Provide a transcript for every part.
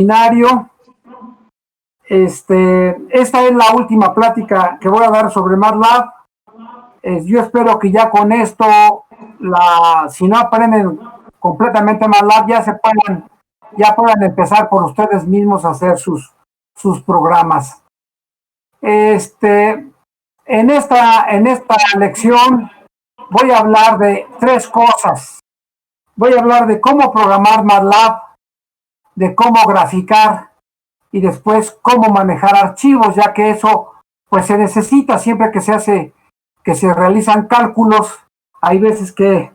seminario. Esta es la última plática que voy a dar sobre MATLAB. Yo espero que ya con esto, si no aprenden completamente MATLAB, ya puedan empezar por ustedes mismos a hacer sus programas. En esta lección voy a hablar de tres cosas. Voy a hablar de cómo programar MATLAB, de cómo graficar y después cómo manejar archivos, ya que eso pues se necesita siempre que se realizan cálculos. Hay veces que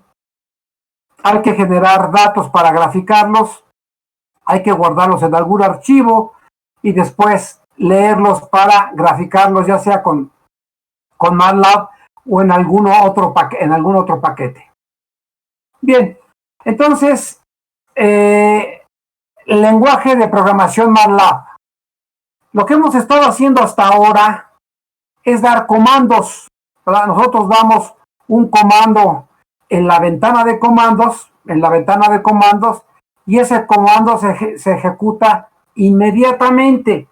hay que generar datos para graficarlos, hay que guardarlos en algún archivo y después leerlos para graficarlos, ya sea con MATLAB o en algún otro paquete. Bien, entonces, el lenguaje de programación MATLAB. Lo que hemos estado haciendo hasta ahora es dar comandos, ¿verdad? Nosotros damos un comando en la ventana de comandos, y ese comando se ejecuta inmediatamente.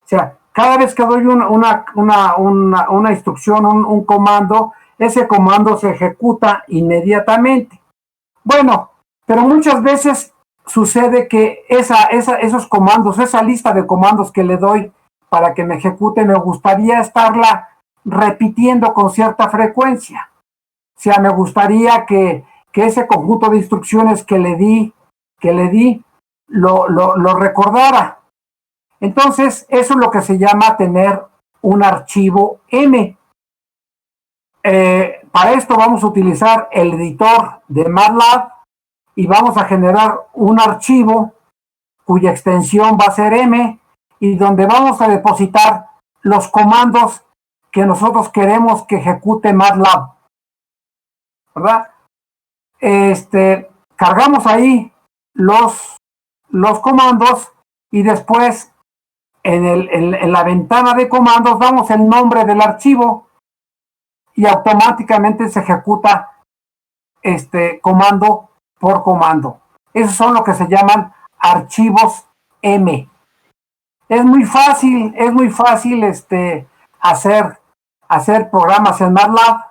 O sea, cada vez que doy una instrucción, un comando, ese comando se ejecuta inmediatamente. Bueno, pero muchas veces sucede que esos comandos, esa lista de comandos que le doy para que me ejecute, me gustaría estarla repitiendo con cierta frecuencia. O sea, me gustaría que ese conjunto de instrucciones que le di lo recordara. Entonces, eso es lo que se llama tener un archivo M. Para esto vamos a utilizar el editor de MATLAB y vamos a generar un archivo cuya extensión va a ser M y donde vamos a depositar los comandos que nosotros queremos que ejecute MATLAB, ¿verdad? Cargamos ahí los comandos y después en la ventana de comandos damos el nombre del archivo y automáticamente se ejecuta comando por comando. Esos son lo que se llaman archivos M. Es muy fácil hacer programas en MATLAB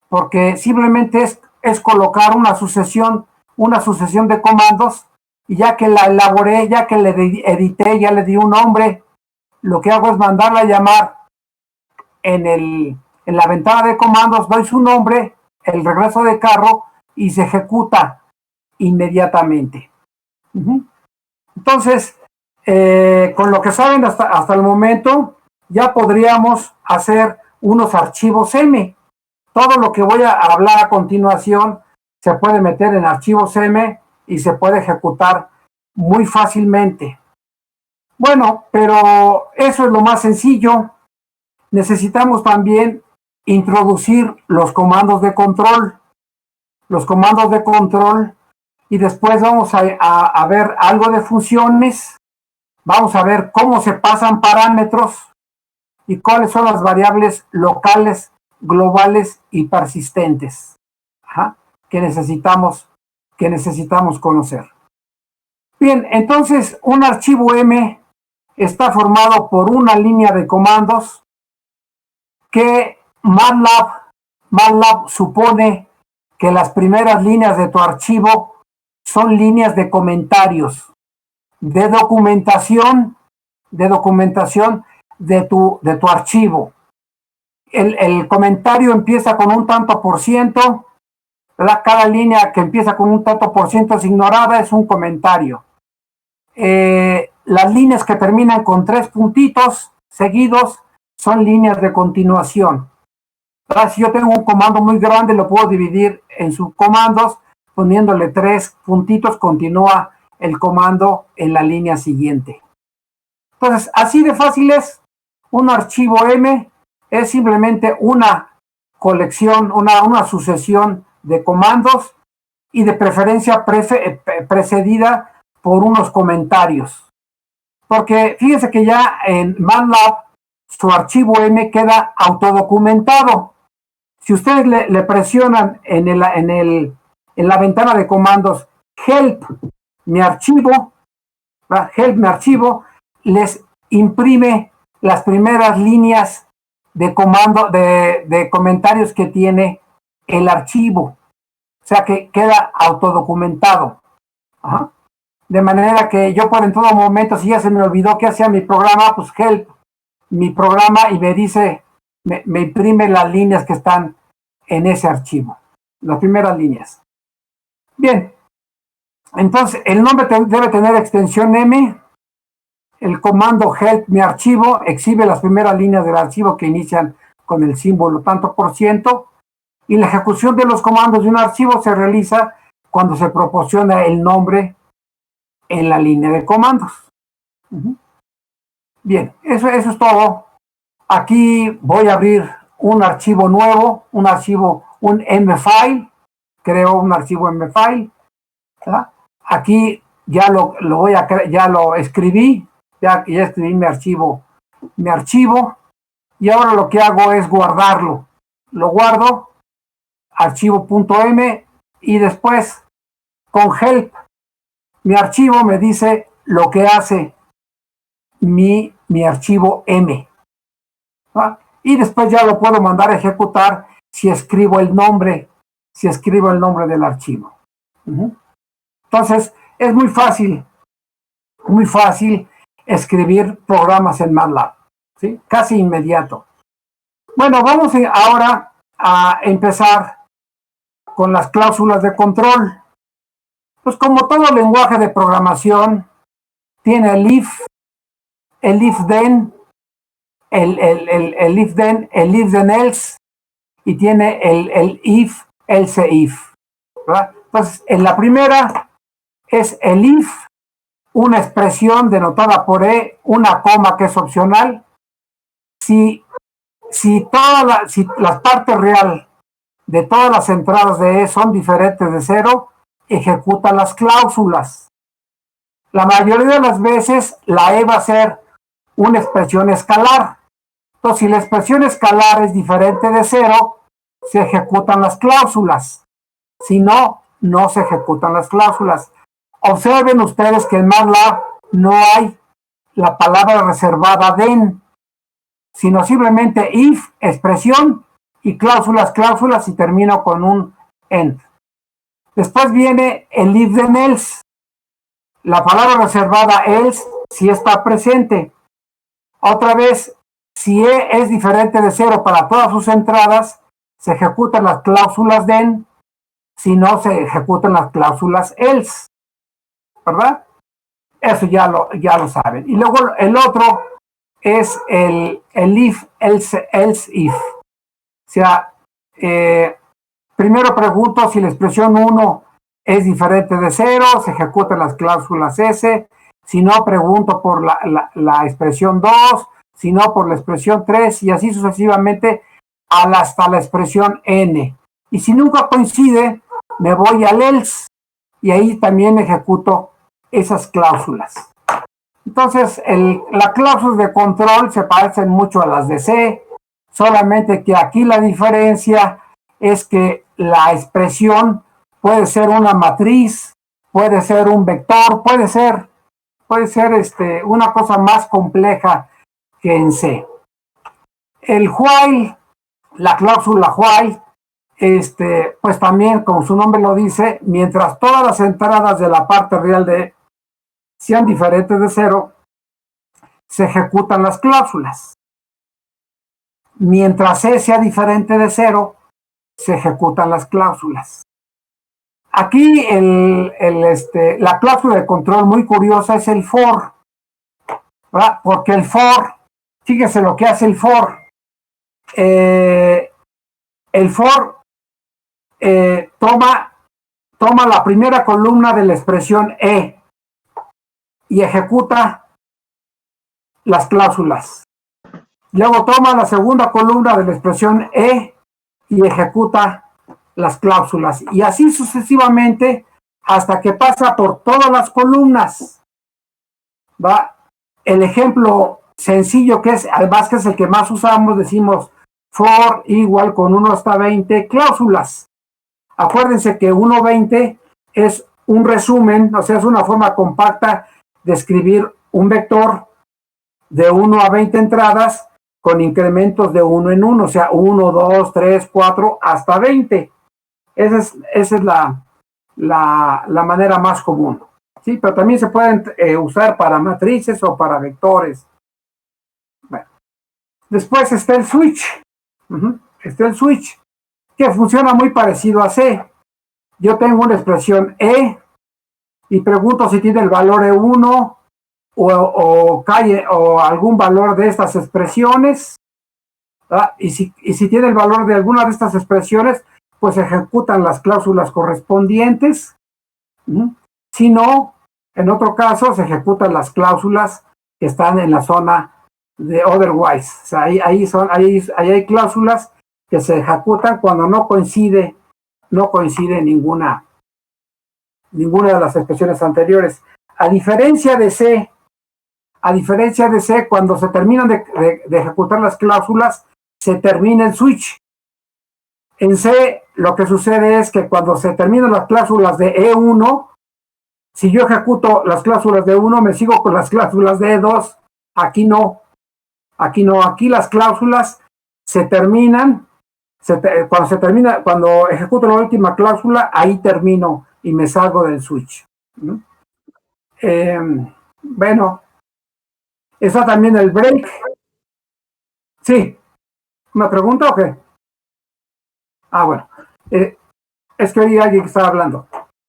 porque simplemente es colocar una sucesión de comandos y ya que la elaboré, ya que le edité, ya le di un nombre, lo que hago es mandarla a llamar en la ventana de comandos, doy su nombre, el regreso de carro y se ejecuta inmediatamente. Entonces, con lo que saben hasta el momento, ya podríamos hacer unos archivos M. Todo lo que voy a hablar a continuación se puede meter en archivos M y se puede ejecutar muy fácilmente. Bueno, pero eso es lo más sencillo. Necesitamos también introducir los comandos de control. Y después vamos a ver algo de funciones. Vamos a ver cómo se pasan parámetros y cuáles son las variables locales, globales y persistentes que necesitamos conocer. Bien, entonces un archivo M está formado por una línea de comandos que MATLAB supone que las primeras líneas de tu archivo son líneas de comentarios, de documentación de tu archivo. El comentario empieza con un tanto por ciento, ¿verdad? Cada línea que empieza con un tanto por ciento es ignorada, es un comentario. Las líneas que terminan con 3 puntitos seguidos son líneas de continuación. ¿Verdad? Si yo tengo un comando muy grande, lo puedo dividir en subcomandos, poniéndole 3 puntitos, continúa el comando en la línea siguiente. Entonces, así de fácil es. Un archivo M es simplemente una colección, una sucesión de comandos y de preferencia precedida por unos comentarios. Porque fíjense que ya en MATLAB su archivo M queda autodocumentado. Si ustedes le presionan en la ventana de comandos help mi archivo, ¿verdad? Help mi archivo, les imprime las primeras líneas de comando, de comentarios que tiene el archivo. O sea que queda autodocumentado. Ajá. De manera que yo puedo en todo momento, si ya se me olvidó qué hacía mi programa, pues help mi programa y me dice, me imprime las líneas que están en ese archivo, las primeras líneas. Bien, entonces el nombre debe tener extensión M. El comando help mi archivo exhibe las primeras líneas del archivo que inician con el símbolo tanto por ciento, y la ejecución de los comandos de un archivo se realiza cuando se proporciona el nombre en la línea de comandos. Bien, eso es todo. Aquí voy a abrir un archivo nuevo, un M-File, creo un archivo M-File. Aquí ya ya lo escribí, ya escribí mi archivo, y ahora lo que hago es guardarlo. Lo guardo, archivo.m, y después con help mi archivo me dice lo que hace mi archivo M. ¿Va? Y después ya lo puedo mandar a ejecutar si escribo el nombre del archivo. Entonces, es muy fácil escribir programas en MATLAB, ¿sí? Casi inmediato. Bueno, vamos ahora a empezar con las cláusulas de control. Pues como todo lenguaje de programación, tiene el if then, el if then else, y tiene el if, else if, ¿verdad? Entonces, en la primera es el if, una expresión denotada por E, una coma que es opcional. Si las partes real de todas las entradas de E son diferentes de 0, ejecuta las cláusulas. La mayoría de las veces la E va a ser una expresión escalar. Entonces, si la expresión escalar es diferente de 0, se ejecutan las cláusulas. Si no, no se ejecutan las cláusulas. Observen ustedes que en MATLAB no hay la palabra reservada then, sino simplemente if, expresión, y cláusulas, y termino con un end. Después viene el if then else. La palabra reservada else si está presente. Otra vez, si E es diferente de 0 para todas sus entradas, se ejecutan las cláusulas then, si no se ejecutan las cláusulas else, ¿verdad? Eso ya lo saben. Y luego el otro es el if, else if. O sea, primero pregunto si la expresión 1 es diferente de 0, se ejecutan las cláusulas S. Si no, pregunto por la expresión 2, si no, por la expresión 3, y así sucesivamente hasta la expresión N. Y si nunca coincide, me voy al else, y ahí también ejecuto esas cláusulas. Entonces, las cláusulas de control se parecen mucho a las de C, solamente que aquí la diferencia es que la expresión puede ser una matriz, puede ser un vector, puede ser una cosa más compleja que en C. El while, la cláusula while, pues también, como su nombre lo dice, mientras todas las entradas de la parte real de sean diferentes de 0, se ejecutan las cláusulas. Mientras C sea diferente de 0, se ejecutan las cláusulas. Aquí la cláusula de control muy curiosa es el for, ¿verdad? Porque el for, fíjense lo que hace el for. El for toma la primera columna de la expresión E y ejecuta las cláusulas. Luego toma la segunda columna de la expresión E y ejecuta las cláusulas. Y así sucesivamente hasta que pasa por todas las columnas. ¿Va? El ejemplo sencillo que es, además que es el que más usamos, decimos for igual con 1 hasta 20 cláusulas. Acuérdense que 1 a 20 es un resumen, o sea, es una forma compacta describir un vector de 1 a 20 entradas con incrementos de 1 en 1, o sea, 1, 2, 3, 4, hasta 20. Esa es la manera más común. Sí, pero también se pueden usar para matrices o para vectores. Bueno. Después está el switch. Está el switch, que funciona muy parecido a C. Yo tengo una expresión E y pregunto si tiene el valor E1 o algún valor de estas expresiones. Y si tiene el valor de alguna de estas expresiones, pues se ejecutan las cláusulas correspondientes. Si no, en otro caso, se ejecutan las cláusulas que están en la zona de otherwise. O sea, ahí hay cláusulas que se ejecutan cuando no coincide ninguna de las expresiones anteriores. A diferencia de C, cuando se terminan de ejecutar las cláusulas, se termina el switch. En C, lo que sucede es que cuando se terminan las cláusulas de E1, si yo ejecuto las cláusulas de 1, me sigo con las cláusulas de E2. Aquí no. Aquí las cláusulas se terminan. Cuando ejecuto la última cláusula, ahí termino y me salgo del switch. Bueno, está también el break. Sí. ¿Una pregunta o qué? Bueno. Es que oí alguien que estaba hablando.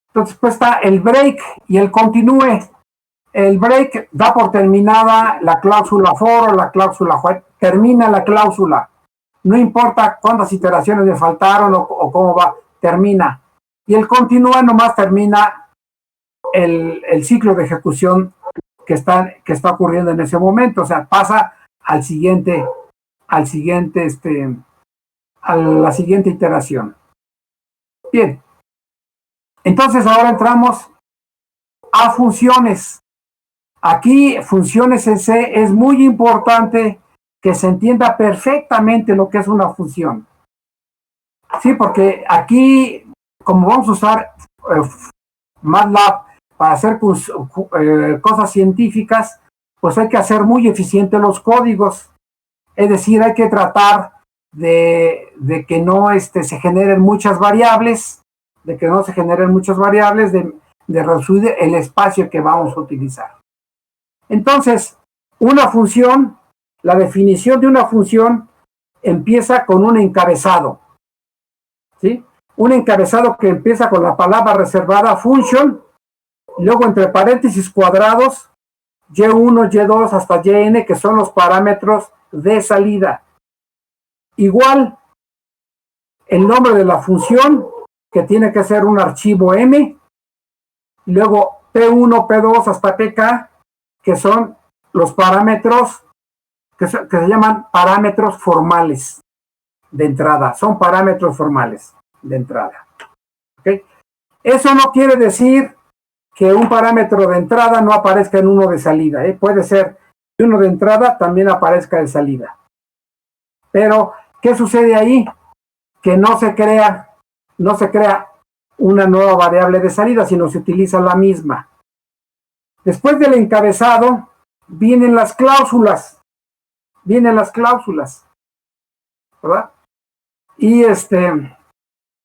Entonces, pues está el break y el continúe. El break da por terminada la cláusula for o la cláusula while. Termina la cláusula. No importa cuántas iteraciones le faltaron o cómo va, termina. Y el continúa nomás termina el ciclo de ejecución que está ocurriendo en ese momento. O sea, pasa a la siguiente iteración. Bien. Entonces ahora entramos a funciones. Aquí, funciones en C, es muy importante que se entienda perfectamente lo que es una función. Sí, porque aquí, como vamos a usar MATLAB para hacer cosas científicas, pues hay que hacer muy eficientes los códigos. Es decir, hay que tratar de que no se generen muchas variables, de reducir el espacio que vamos a utilizar. Entonces, una función, la definición de una función empieza con un encabezado. ¿Sí? Un encabezado que empieza con la palabra reservada function, luego entre paréntesis cuadrados, y1, y2 hasta yn, que son los parámetros de salida. Igual, el nombre de la función, que tiene que ser un archivo M, luego P1, P2 hasta PK, que son los parámetros que se llaman parámetros formales de entrada. Son parámetros formales de entrada. ¿Okay? Eso no quiere decir que un parámetro de entrada no aparezca en uno de salida. Puede ser que uno de entrada también aparezca de salida. Pero, ¿qué sucede ahí? Que no se crea una nueva variable de salida, sino se utiliza la misma. Después del encabezado, vienen las cláusulas. ¿Verdad? Y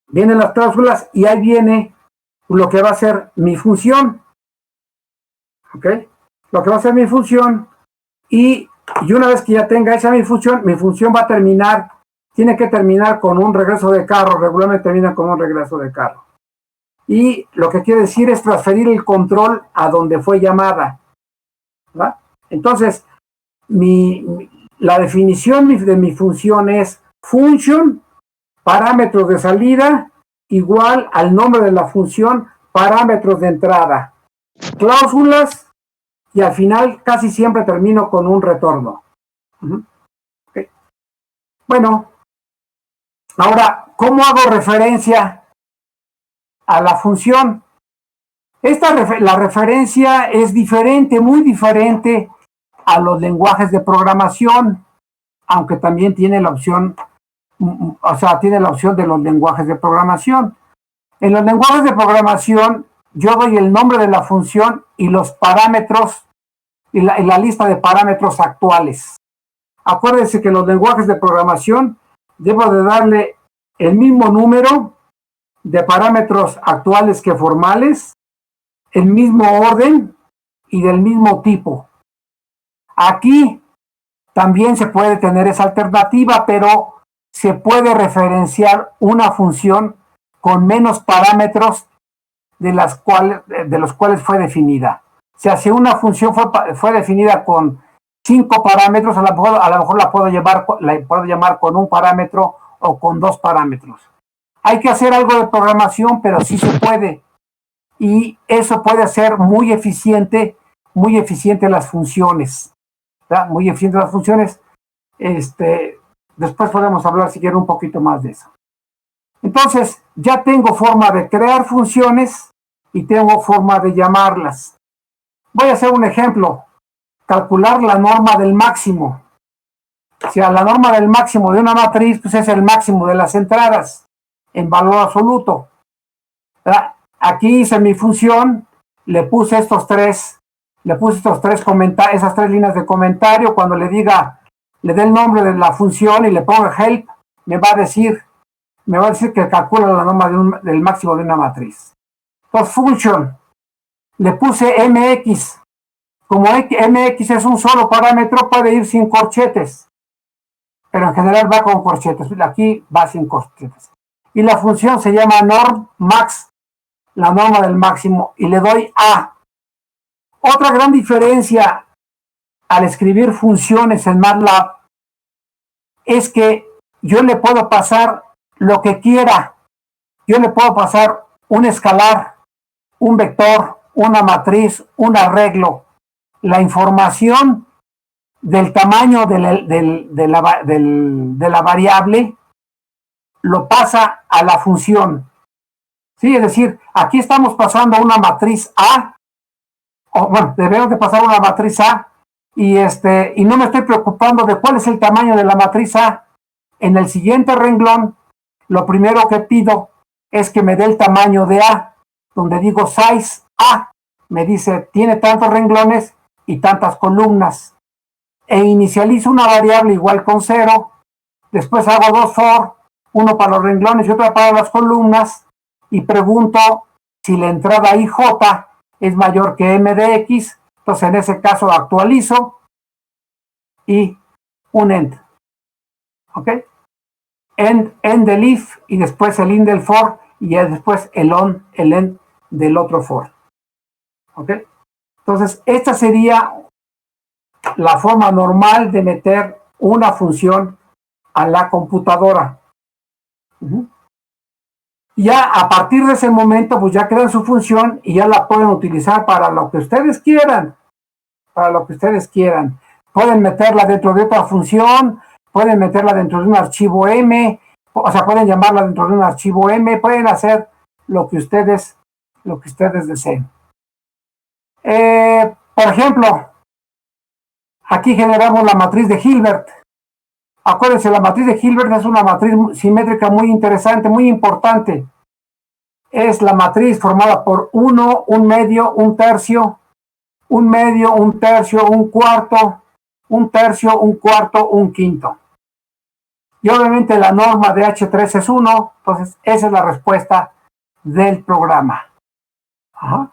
vienen las cláusulas y ahí viene lo que va a ser mi función. ¿Ok? Lo que va a ser mi función. Y una vez que ya tenga esa mi función va a tiene que terminar con un regreso de carro. Regularmente termina con un regreso de carro. Y lo que quiere decir es transferir el control a donde fue llamada. ¿Verdad? Entonces, la definición de mi función es function, parámetros de salida, igual al nombre de la función, parámetros de entrada, cláusulas, y al final casi siempre termino con un retorno. Okay. Bueno, ahora, ¿cómo hago referencia a la función? La referencia es diferente, muy diferente a los lenguajes de programación, aunque también tiene la opción, de los lenguajes de programación. En los lenguajes de programación, yo doy el nombre de la función y los parámetros y la lista de parámetros actuales. Acuérdense que los lenguajes de programación debo de darle el mismo número de parámetros actuales que formales, el mismo orden y del mismo tipo. Aquí también se puede tener esa alternativa, pero se puede referenciar una función con menos parámetros de los cuales fue definida. O sea, si una función fue definida con 5 parámetros, a lo mejor la puedo llamar con un parámetro o con 2 parámetros. Hay que hacer algo de programación, pero sí se puede. Y eso puede hacer muy eficiente las funciones. ¿Verdad? Muy eficiente las funciones. Después podemos hablar si quieren un poquito más de eso. Entonces, ya tengo forma de crear funciones y tengo forma de llamarlas. Voy a hacer un ejemplo. Calcular la norma del máximo. O sea, la norma del máximo de una matriz pues es el máximo de las entradas en valor absoluto. ¿Verdad? Aquí hice mi función, le puse esas tres líneas de comentario. Cuando le dé el nombre de la función y le ponga help, me va a decir que calcula la norma del máximo de una matriz. Entonces, function, le puse mx. Como mx es un solo parámetro, puede ir sin corchetes, pero en general va con corchetes. Aquí va sin corchetes. Y la función se llama normMax, la norma del máximo, y le doy a. Otra gran diferencia al escribir funciones en MATLAB es que yo le puedo pasar lo que quiera. Yo le puedo pasar un escalar, un vector, una matriz, un arreglo. La información del tamaño de la variable lo pasa a la función. ¿Sí? Es decir, aquí estamos pasando una matriz A, debemos de pasar una matriz A, y no me estoy preocupando de cuál es el tamaño de la matriz A. En el siguiente renglón, lo primero que pido es que me dé el tamaño de A, donde digo size A, me dice, tiene tantos renglones y tantas columnas, e inicializo una variable igual con 0, después hago 2 for, uno para los renglones y otro para las columnas, y pregunto si la entrada IJ es mayor que m de x. Entonces en ese caso actualizo y un end. ¿Ok? End del if y después el in del for y después el end del otro for. ¿Ok? Entonces esta sería la forma normal de meter una función a la computadora. Ya a partir de ese momento, pues ya crean su función y ya la pueden utilizar para lo que ustedes quieran. Para lo que ustedes quieran. Pueden meterla dentro de otra función, pueden meterla dentro de un archivo M, o sea, pueden llamarla dentro de un archivo M, pueden hacer lo que ustedes deseen. Por ejemplo, aquí generamos la matriz de Hilbert. Acuérdense, la matriz de Hilbert es una matriz simétrica muy interesante, muy importante. Es la matriz formada por 1, un medio, un tercio, un medio, un tercio, un cuarto, un tercio, un cuarto, un quinto. Y obviamente la norma de H3 es 1, entonces esa es la respuesta del programa. Ajá.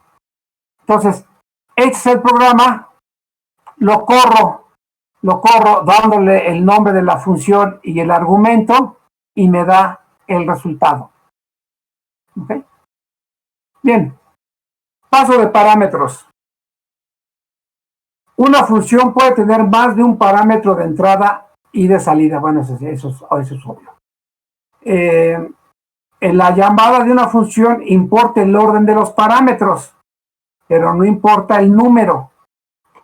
Entonces, este es el programa, lo corro dándole el nombre de la función y el argumento y me da el resultado. ¿Okay? Bien, paso de parámetros. Una función puede tener más de un parámetro de entrada y de salida. Bueno, eso es obvio. En la llamada de una función importa el orden de los parámetros, pero no importa el número.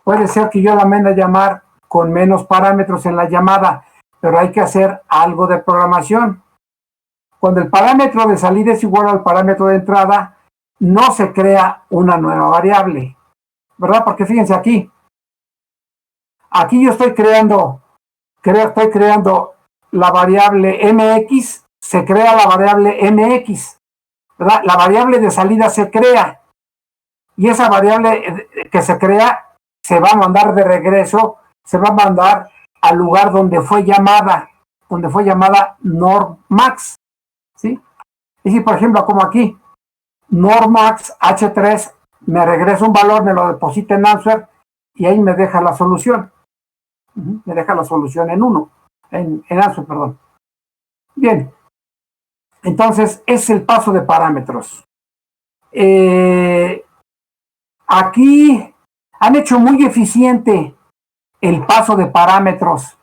Puede ser que yo la mande a llamar con menos parámetros en la llamada, pero hay que hacer algo de programación. Cuando el parámetro de salida es igual al parámetro de entrada, no se crea una nueva variable, ¿verdad? Porque fíjense aquí yo estoy creando la variable mx, se crea la variable mx, ¿verdad? La variable de salida se crea, y esa variable que se crea se va a mandar de regreso, se va a mandar al lugar donde fue llamada normmax, ¿sí? Y si, por ejemplo, como aquí, normmax H3 me regresa un valor, me lo deposita en answer y ahí me deja la solución. Me deja la solución en answer, perdón. Bien, entonces es el paso de parámetros. Aquí han hecho muy eficiente el paso de parámetros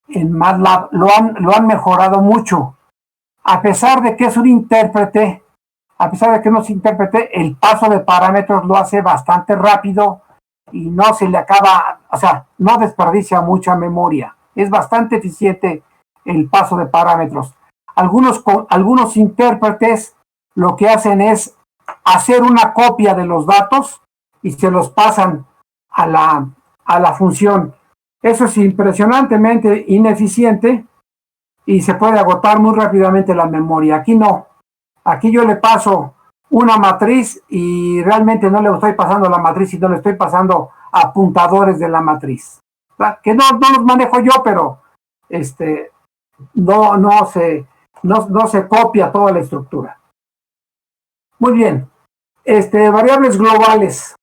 en MATLAB, lo han mejorado mucho. A pesar de que es un intérprete, el paso de parámetros lo hace bastante rápido y no se le acaba, o sea, no desperdicia mucha memoria. Es bastante eficiente el paso de parámetros. Algunos intérpretes lo que hacen es hacer una copia de los datos y se los pasan a la función. Eso es impresionantemente ineficiente y se puede agotar muy rápidamente la memoria. Aquí no. Aquí yo le paso una matriz y realmente no le estoy pasando la matriz, sino le estoy pasando apuntadores de la matriz. ¿Verdad? Que no los manejo yo, pero no se copia toda la estructura. Muy bien. Variables globales.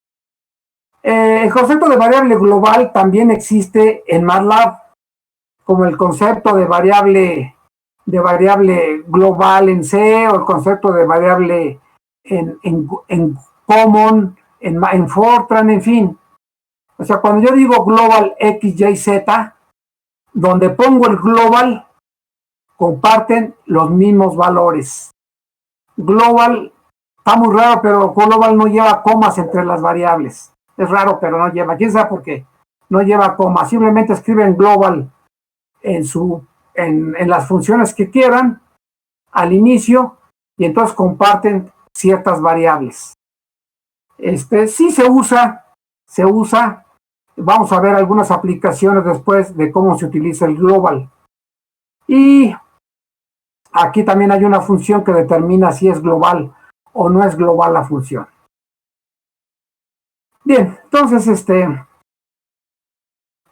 El concepto de variable global también existe en MATLAB, como el concepto de variable global en C, o el concepto de variable en Common, en Fortran, en fin. O sea, cuando yo digo global X, Y, Z, donde pongo el global, comparten los mismos valores. Global, está muy raro, pero global no lleva comas entre las variables. Es raro, pero no lleva. ¿Quién sabe por qué? No lleva comas. Simplemente escriben global en las funciones que quieran al inicio y entonces comparten ciertas variables. Sí se usa. Vamos a ver algunas aplicaciones después de cómo se utiliza el global. Y aquí también hay una función que determina si es global o no es global la función. Bien, entonces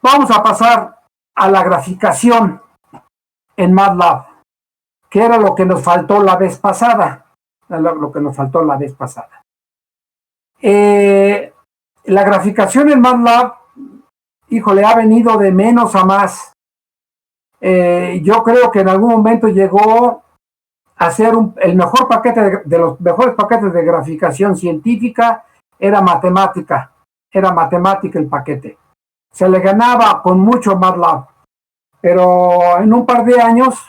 vamos a pasar a la graficación en MATLAB, que era lo que nos faltó la vez pasada. La graficación en MATLAB, híjole, ha venido de menos a más. Yo creo que en algún momento llegó a ser el mejor paquete de los mejores paquetes de graficación científica. Era matemática el paquete. Se le ganaba con mucho MATLAB, pero en un par de años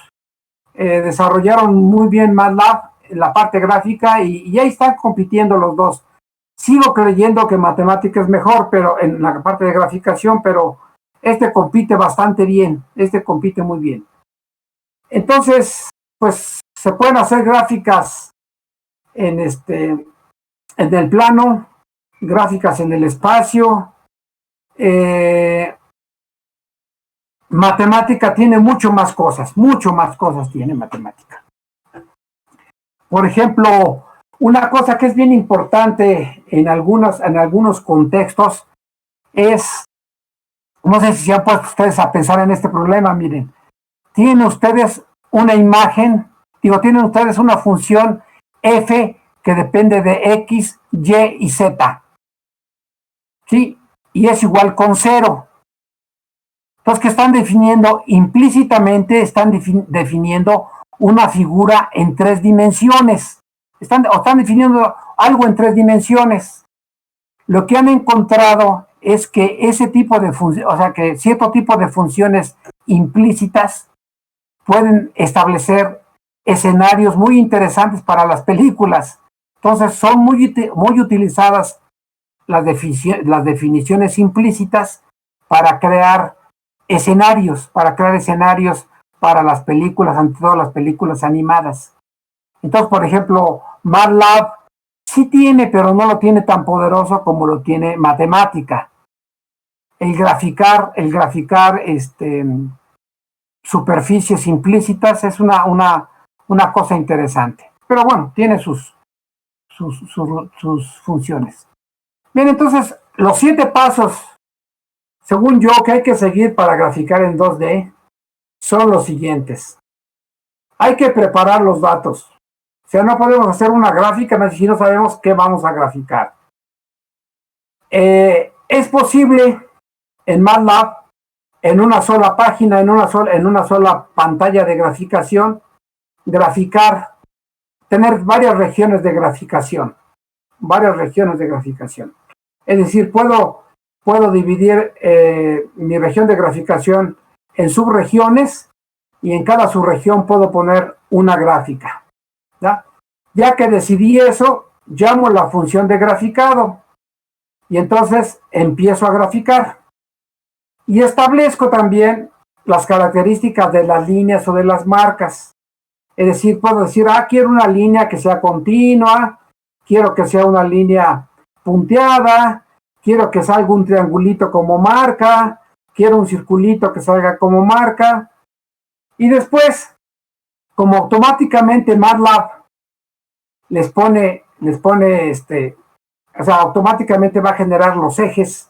desarrollaron muy bien MATLAB, la parte gráfica, y ahí están compitiendo los dos. Sigo creyendo que matemática es mejor, pero en la parte de graficación, pero compite bastante bien, compite muy bien. Entonces, pues se pueden hacer gráficas en el plano, gráficas en el espacio. Matemática tiene mucho más cosas tiene matemática. Por ejemplo, una cosa que es bien importante en algunos contextos es, no sé si se han puesto ustedes a pensar en este problema. Miren, tienen ustedes una imagen, tienen ustedes una función f que depende de x, y y z, ¿sí? Y es igual con 0. Entonces, ¿qué están definiendo? Implícitamente están definiendo una figura en 3 dimensiones. Están definiendo algo en 3 dimensiones. Lo que han encontrado es que ese tipo de funciones, o sea, que cierto tipo de funciones implícitas pueden establecer escenarios muy interesantes para las películas. Entonces, son muy utilizadas las definiciones implícitas para crear escenarios para las películas, ante todo las películas animadas. Entonces, por ejemplo, MATLAB sí tiene, pero no lo tiene tan poderoso como lo tiene matemática. El graficar superficies implícitas es una cosa interesante. Pero bueno, tiene sus funciones. Bien, entonces, los 7 pasos, según yo, que hay que seguir para graficar en 2D son los siguientes. Hay que preparar los datos. O sea, no podemos hacer una gráfica si no sabemos qué vamos a graficar. Es posible en MATLAB, en una sola página, en una sola pantalla de graficación, graficar, tener varias regiones de graficación. Es decir, puedo dividir mi región de graficación en subregiones y en cada subregión puedo poner una gráfica. Ya que decidí eso, llamo la función de graficado y entonces empiezo a graficar. Y establezco también las características de las líneas o de las marcas. Es decir, puedo decir, quiero una línea que sea continua, quiero que sea una línea punteada, quiero que salga un triangulito como marca, quiero un circulito que salga como marca. Y después, como automáticamente MATLAB automáticamente va a generar los ejes,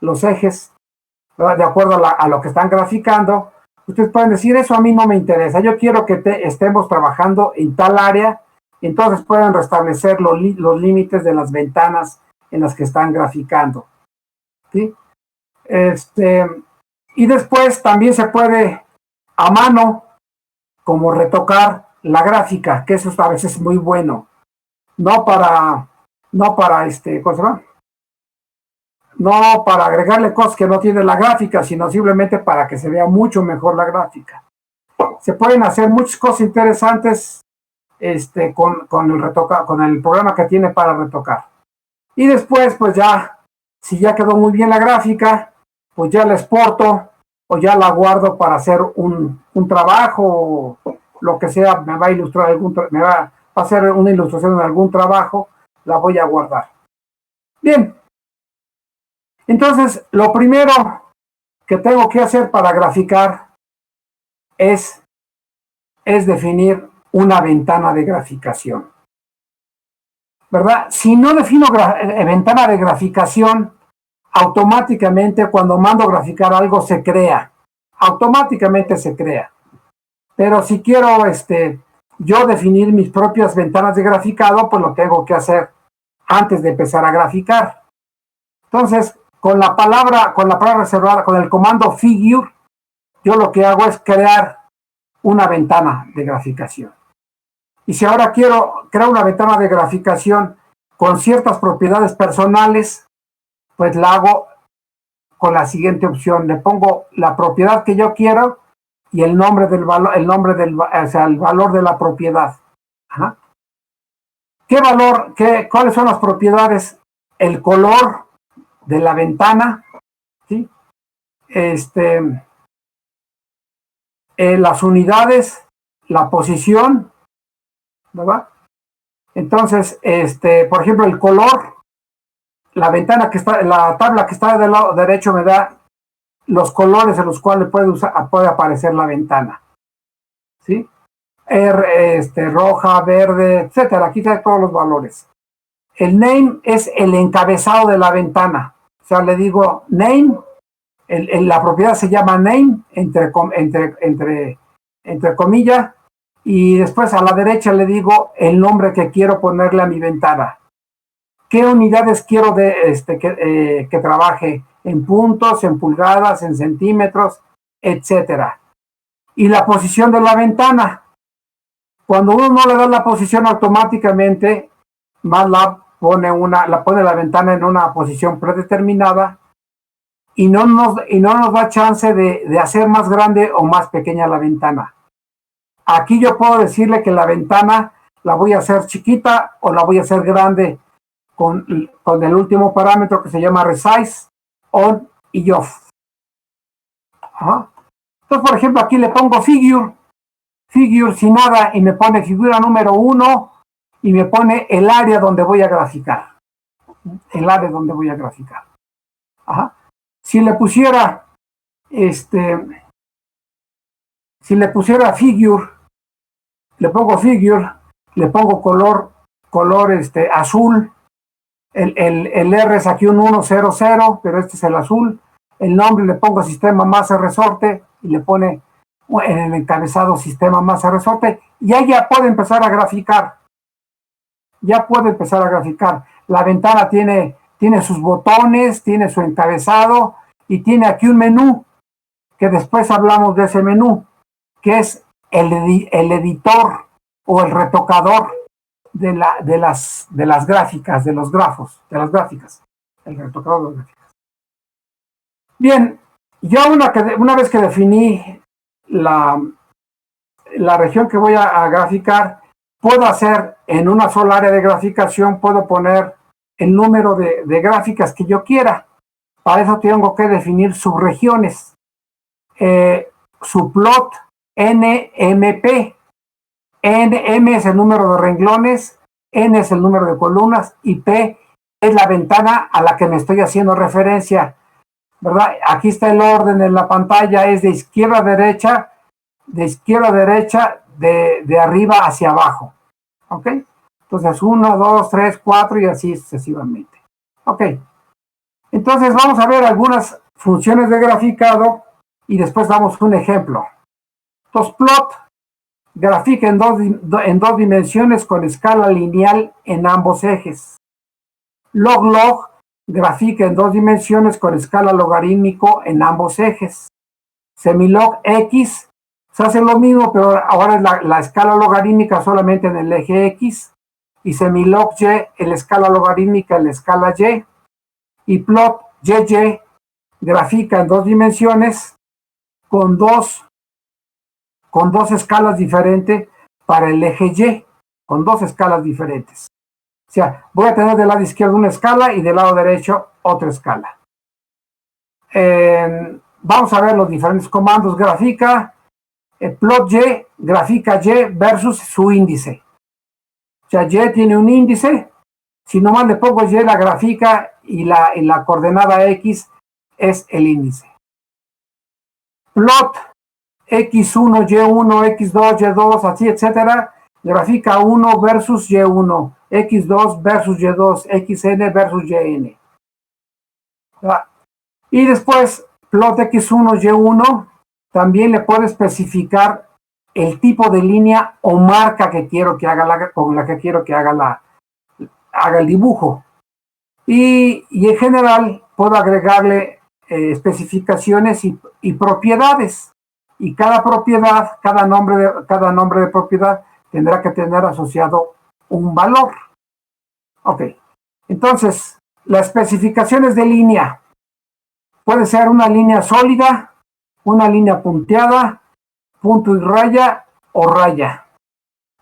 de acuerdo a lo que están graficando. Ustedes pueden decir, eso a mí no me interesa, yo quiero que estemos trabajando en tal área, entonces pueden restablecer los límites de las ventanas en las que están graficando. ¿Sí? Y después también se puede a mano como retocar la gráfica, que eso a veces es muy bueno. No para ¿cómo se llama? No para agregarle cosas que no tiene la gráfica, sino simplemente para que se vea mucho mejor la gráfica. Se pueden hacer muchas cosas interesantes con el programa que tiene para retocar. Y después, pues ya, si ya quedó muy bien la gráfica, pues ya la exporto o ya la guardo para hacer un trabajo, lo que sea, me va a ilustrar va a hacer una ilustración en algún trabajo, la voy a guardar. Bien. Entonces, lo primero que tengo que hacer para graficar es definir una ventana de graficación. ¿Verdad? Si no defino ventana de graficación, automáticamente cuando mando graficar algo se crea. Automáticamente se crea. Pero si quiero yo definir mis propias ventanas de graficado, pues lo tengo que hacer antes de empezar a graficar. Entonces, con la palabra reservada, con el comando figure, yo lo que hago es crear una ventana de graficación. Y si ahora quiero crear una ventana de graficación con ciertas propiedades personales, pues la hago con la siguiente opción. Le pongo la propiedad que yo quiero y el nombre del valor, el valor de la propiedad. Ajá. ¿Cuáles son las propiedades? El color de la ventana, ¿sí? Las unidades, la posición, ¿verdad? Entonces, por ejemplo, el color, la tabla que está del lado derecho me da los colores en los cuales puede aparecer la ventana, ¿sí? Roja, verde, etcétera. Aquí está todos los valores. El name es el encabezado de la ventana. O sea, le digo name, la propiedad se llama name, entre comillas, y después a la derecha le digo el nombre que quiero ponerle a mi ventana. ¿Qué unidades quiero que trabaje? En puntos, en pulgadas, en centímetros, etcétera. Y la posición de la ventana. Cuando uno no le da la posición automáticamente, MATLAB pone la ventana en una posición predeterminada y no nos da chance de hacer más grande o más pequeña la ventana. Aquí yo puedo decirle que la ventana la voy a hacer chiquita o la voy a hacer grande con el último parámetro que se llama resize, on y off. Ajá. Entonces, por ejemplo, aquí le pongo figure sin nada y me pone figura número 1 y me pone el área donde voy a graficar. Ajá. Si le pusiera figure, le pongo color azul El R es aquí un 100, pero este es el azul. El nombre le pongo sistema masa resorte y le pone en el encabezado sistema masa resorte. Y ahí ya puede empezar a graficar. Ya puede empezar a graficar. La ventana tiene sus botones, tiene su encabezado y tiene aquí un menú, que después hablamos de ese menú, que es el editor o el retocador de las gráficas, de los grafos, de las gráficas. El retocador de las gráficas. Bien, yo una vez que definí la región que voy a graficar, puedo hacer en una sola área de graficación, puedo poner el número de gráficas que yo quiera. Para eso tengo que definir subregiones. Subplot NMP. M es el número de renglones, N es el número de columnas y P es la ventana a la que me estoy haciendo referencia, ¿verdad? Aquí está el orden en la pantalla, es de izquierda a derecha, de arriba hacia abajo, ¿ok? Entonces 1, 2, 3, 4 y así sucesivamente. Ok, entonces vamos a ver algunas funciones de graficado y después damos un ejemplo. Entonces plot grafica en dos dimensiones con escala lineal en ambos ejes. Log grafica en dos dimensiones con escala logarítmico en ambos ejes. Semilog X se hace lo mismo, pero ahora es la escala logarítmica solamente en el eje X, y semilog Y en la escala logarítmica en la escala Y, y plot YY grafica en dos dimensiones con dos escalas diferentes para el eje Y, con dos escalas diferentes. O sea, voy a tener del lado izquierdo una escala y del lado derecho otra escala. Vamos a ver los diferentes comandos. Grafica, plot Y, grafica Y versus su índice. O sea, Y tiene un índice. Si nomás le pongo Y, la grafica y la coordenada X es el índice. Plot X1, Y1, X2, Y2, así, etcétera. Grafica 1 versus Y1, X2 versus Y2, XN versus YN. Y después, plot X1, Y1, también le puedo especificar el tipo de línea o marca que quiero que haga con la que quiero que haga el dibujo. Y en general puedo agregarle especificaciones y propiedades. Y cada propiedad, cada nombre de propiedad tendrá que tener asociado un valor. Ok, entonces, las especificaciones de línea. Puede ser una línea sólida, una línea punteada, punto y raya o raya.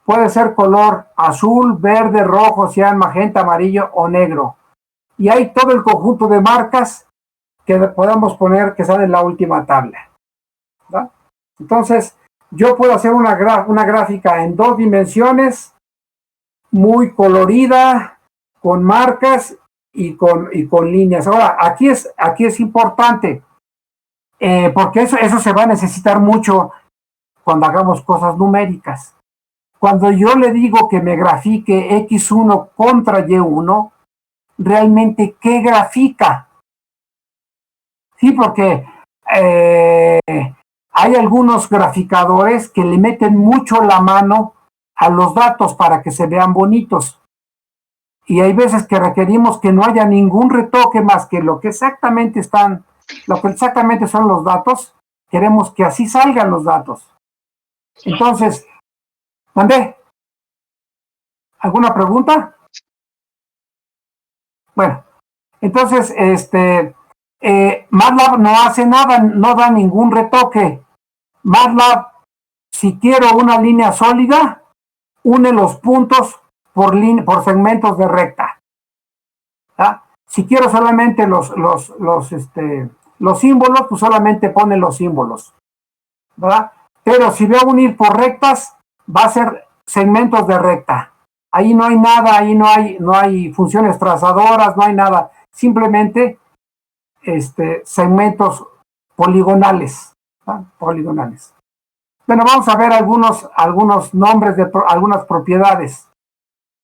Puede ser color azul, verde, rojo, cian, magenta, amarillo o negro. Y hay todo el conjunto de marcas que podamos poner que sale en la última tabla, ¿verdad? Entonces, yo puedo hacer una gráfica en dos dimensiones, muy colorida, con marcas y con líneas. Ahora, aquí es importante, porque eso se va a necesitar mucho cuando hagamos cosas numéricas. Cuando yo le digo que me grafique X1 contra Y1, realmente, ¿qué grafica? Sí, porque hay algunos graficadores que le meten mucho la mano a los datos para que se vean bonitos. Y hay veces que requerimos que no haya ningún retoque más que lo que exactamente son los datos. Queremos que así salgan los datos. Entonces, ¿mandé? ¿Alguna pregunta? Bueno, entonces, MATLAB no hace nada, no da ningún retoque. MATLAB, si quiero una línea sólida, une los puntos por segmentos de recta. ¿Ah? Si quiero solamente los símbolos, pues solamente pone los símbolos, ¿verdad? Pero si voy a unir por rectas, va a ser segmentos de recta. Ahí no hay nada, ahí no hay funciones trazadoras, no hay nada. Simplemente segmentos poligonales, ¿verdad? Poligonales. Bueno, vamos a ver algunos nombres de algunas propiedades.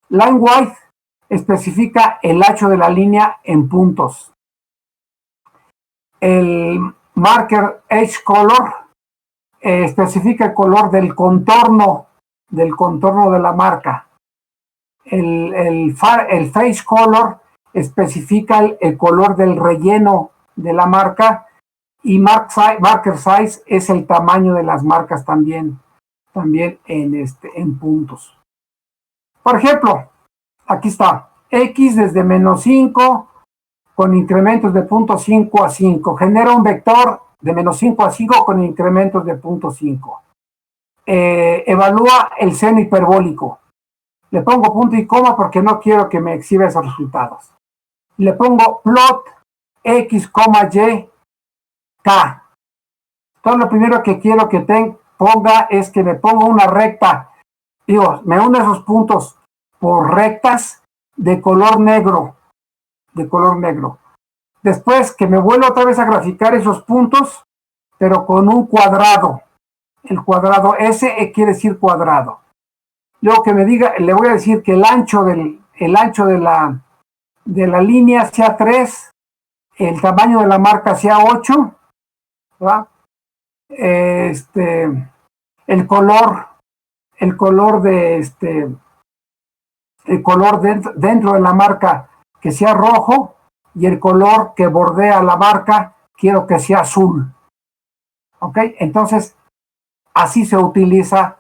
Line width especifica el ancho de la línea en puntos. El marker edge color especifica el color del contorno de la marca. El face color especifica el color del relleno de la marca, y marker size es el tamaño de las marcas también en puntos. Por ejemplo, aquí está X desde -5 con incrementos de 0.5 a 5. Genera un vector de -5 a 5 con incrementos de 0.5. Evalúa el seno hiperbólico. Le pongo punto y coma porque no quiero que me exhiba esos resultados. Le pongo plot X, Y, K. Entonces lo primero que quiero que ponga es que me ponga una recta. Digo, me une esos puntos por rectas de color negro. Después que me vuelva otra vez a graficar esos puntos, pero con un cuadrado. El cuadrado S quiere decir cuadrado. Luego que me diga, le voy a decir que el ancho de la línea sea 3, el tamaño de la marca sea 8, ¿verdad? El color dentro de la marca que sea rojo, y el color que bordea la marca quiero que sea azul. ¿Ok? Entonces, así se utiliza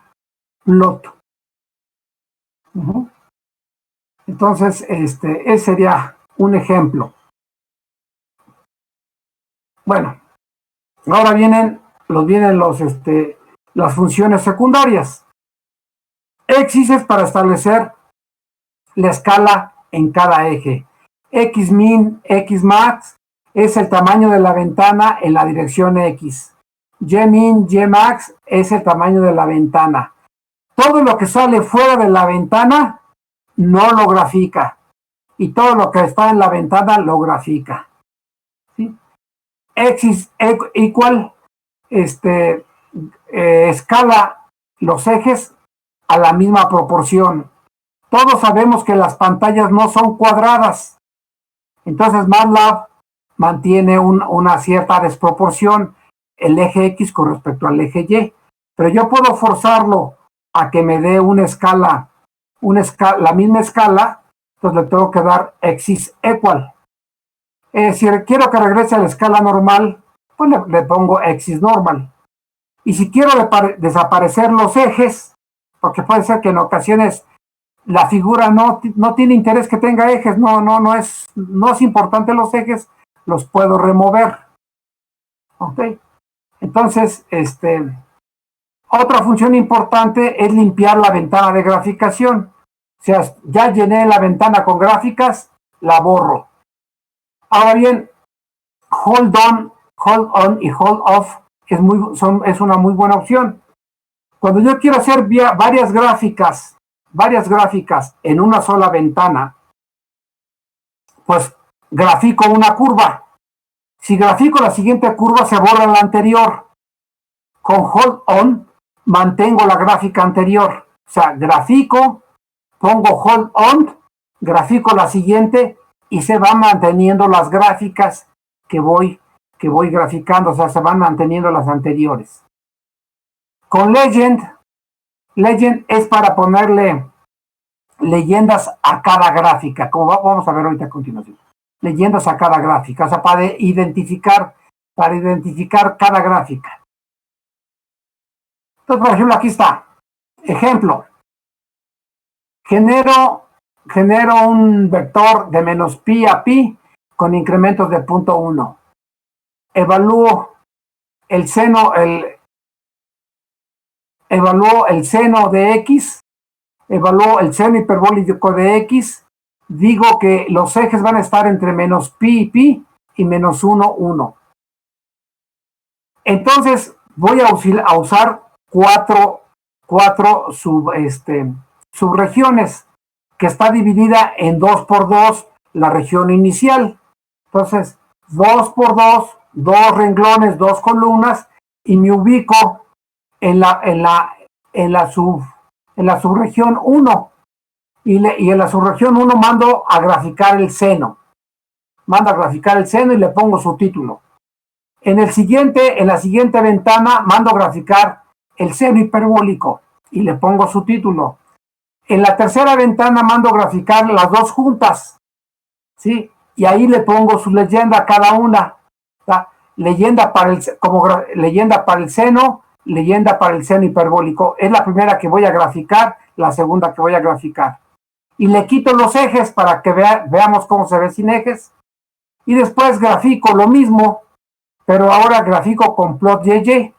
plot. Entonces, ese sería un ejemplo. Bueno, ahora vienen las funciones secundarias. X es para establecer la escala en cada eje. Xmin, Xmax es el tamaño de la ventana en la dirección X. Ymin, Ymax es el tamaño de la ventana. Todo lo que sale fuera de la ventana no lo grafica, y todo lo que está en la ventana lo grafica. ¿Sí? X igual escala los ejes a la misma proporción. Todos sabemos que las pantallas no son cuadradas, entonces MATLAB mantiene una cierta desproporción, el eje X con respecto al eje Y, pero yo puedo forzarlo a que me dé la misma escala, entonces le tengo que dar X equal. Si quiero que regrese a la escala normal, pues le pongo X normal. Y si quiero desaparecer los ejes, porque puede ser que en ocasiones la figura no tiene interés que tenga ejes, no es importante los ejes, los puedo remover. ¿Ok? Entonces, otra función importante es limpiar la ventana de graficación. O sea, ya llené la ventana con gráficas, la borro. Ahora bien, hold on y hold off es una muy buena opción. Cuando yo quiero hacer varias gráficas en una sola ventana, pues grafico una curva. Si grafico la siguiente curva, se borra la anterior. Con hold on mantengo la gráfica anterior. O sea, grafico, pongo hold on, grafico la siguiente y se van manteniendo las gráficas que voy graficando, o sea, se van manteniendo las anteriores. Con legend es para ponerle leyendas a cada gráfica, como vamos a ver ahorita a continuación. Leyendas a cada gráfica, o sea, para identificar cada gráfica. Entonces, por ejemplo, aquí está. Ejemplo. Genero un vector de -pi a pi con incrementos de 0.1. Evalúo el seno de X, evalúo el seno hiperbólico de X, digo que los ejes van a estar entre -pi y pi y -1, 1. Entonces voy a usar cuatro subregiones, que está dividida en 2x2 la región inicial. Entonces, 2x2, 2 renglones, 2 columnas, y me ubico en la subregión 1. y en la subregión 1 mando a graficar el seno. Mando a graficar el seno y le pongo su título. En la siguiente ventana mando a graficar el seno hiperbólico y le pongo su título. En la tercera ventana mando a graficar las dos juntas, ¿sí? Y ahí le pongo su leyenda a cada una. ¿Tá? Leyenda para el seno, leyenda para el seno hiperbólico. Es la primera que voy a graficar, la segunda que voy a graficar. Y le quito los ejes para que veamos cómo se ve sin ejes. Y después grafico lo mismo, pero ahora grafico con plot YY,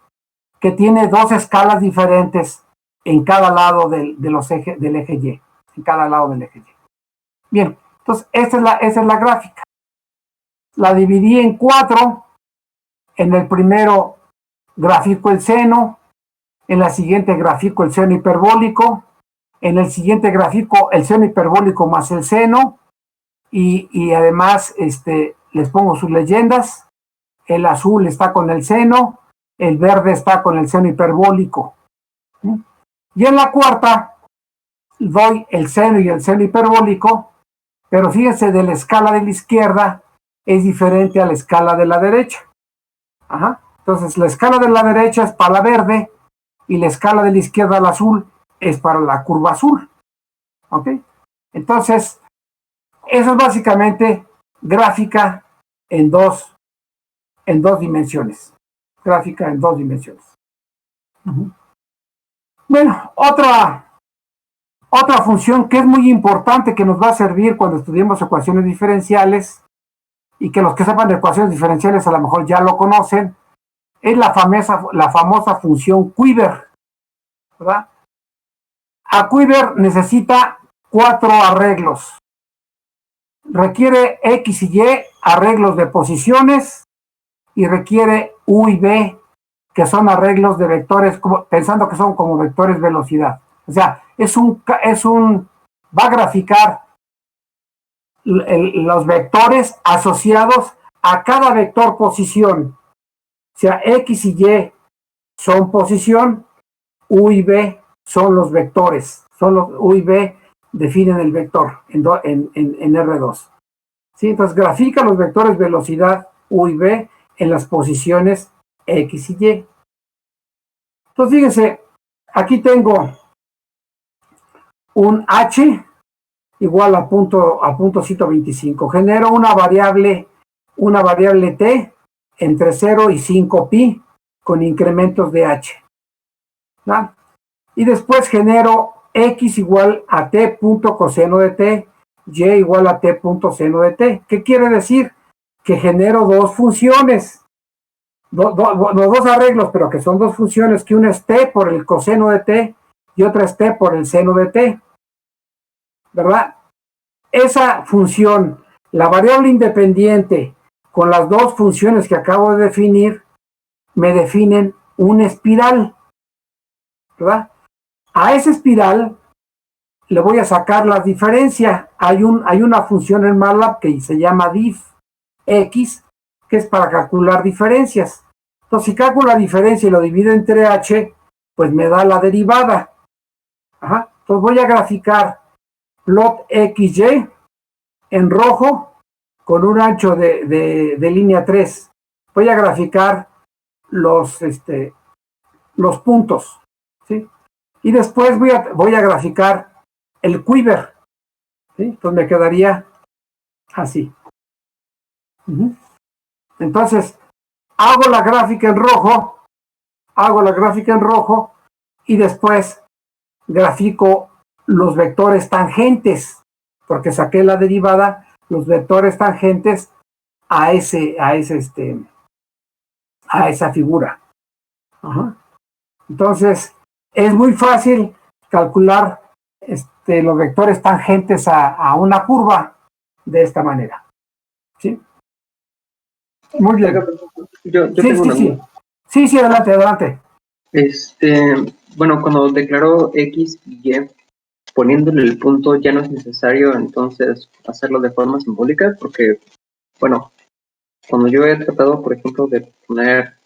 que tiene dos escalas diferentes en cada lado del eje Y. En cada lado del eje Y. Bien, entonces esa es la gráfica. La dividí en 4. En el primero grafico el seno, en la siguiente grafico el seno hiperbólico, en el siguiente grafico el seno hiperbólico más el seno, y además les pongo sus leyendas. El azul está con el seno, el verde está con el seno hiperbólico. Y en la cuarta doy el seno y el seno hiperbólico, pero fíjense, de la escala de la izquierda es diferente a la escala de la derecha. Ajá. Entonces la escala de la derecha es para la verde y la escala de la izquierda, el azul, es para la curva azul. ¿Ok? Entonces, eso es básicamente gráfica en dos dimensiones. Gráfica en 2 dimensiones. Bueno, otra función que es muy importante, que nos va a servir cuando estudiemos ecuaciones diferenciales, y que los que sepan de ecuaciones diferenciales a lo mejor ya lo conocen, es la famosa función Quiver, ¿verdad? A Quiver necesita 4 arreglos. Requiere X y Y, arreglos de posiciones, y requiere U y B, que son arreglos de vectores, pensando que son como vectores velocidad. O sea, va a graficar los vectores asociados a cada vector posición. O sea, X y Y son posición, U y B son los vectores. U y B definen el vector en R2. ¿Sí? Entonces grafica los vectores velocidad U y B en las posiciones X y Y. Entonces fíjense, aquí tengo un H igual a punto 125. Genero una variable T entre 0 y 5 pi con incrementos de H. ¿No? Y después genero X igual a T punto coseno de T, Y igual a T punto seno de T. ¿Qué quiere decir? Que genero dos funciones, los dos arreglos, pero que son dos funciones, que una es T por el coseno de T y otra es T por el seno de T. ¿Verdad? Esa función, la variable independiente con las dos funciones que acabo de definir, me definen una espiral, ¿verdad? A esa espiral le voy a sacar la diferencia. Hay una función en MATLAB que se llama diff x, que es para calcular diferencias. Entonces, si calculo la diferencia y lo divido entre h, pues me da la derivada. Ajá. Entonces voy a graficar plot xy en rojo con un ancho de línea 3. Voy a graficar los puntos, ¿sí? Y después voy a graficar el quiver, ¿sí? Entonces me quedaría así. Entonces, hago la gráfica en rojo, y después grafico los vectores tangentes, porque saqué la derivada, los vectores tangentes a esa figura. Ajá. Entonces, es muy fácil calcular los vectores tangentes a una curva de esta manera. ¿Sí? Muy bien. Yo tengo una duda. Sí, adelante. Bueno, cuando declaró X y Y, poniéndole el punto, ya no es necesario entonces hacerlo de forma simbólica, porque, bueno, cuando yo he tratado, por ejemplo, de poner,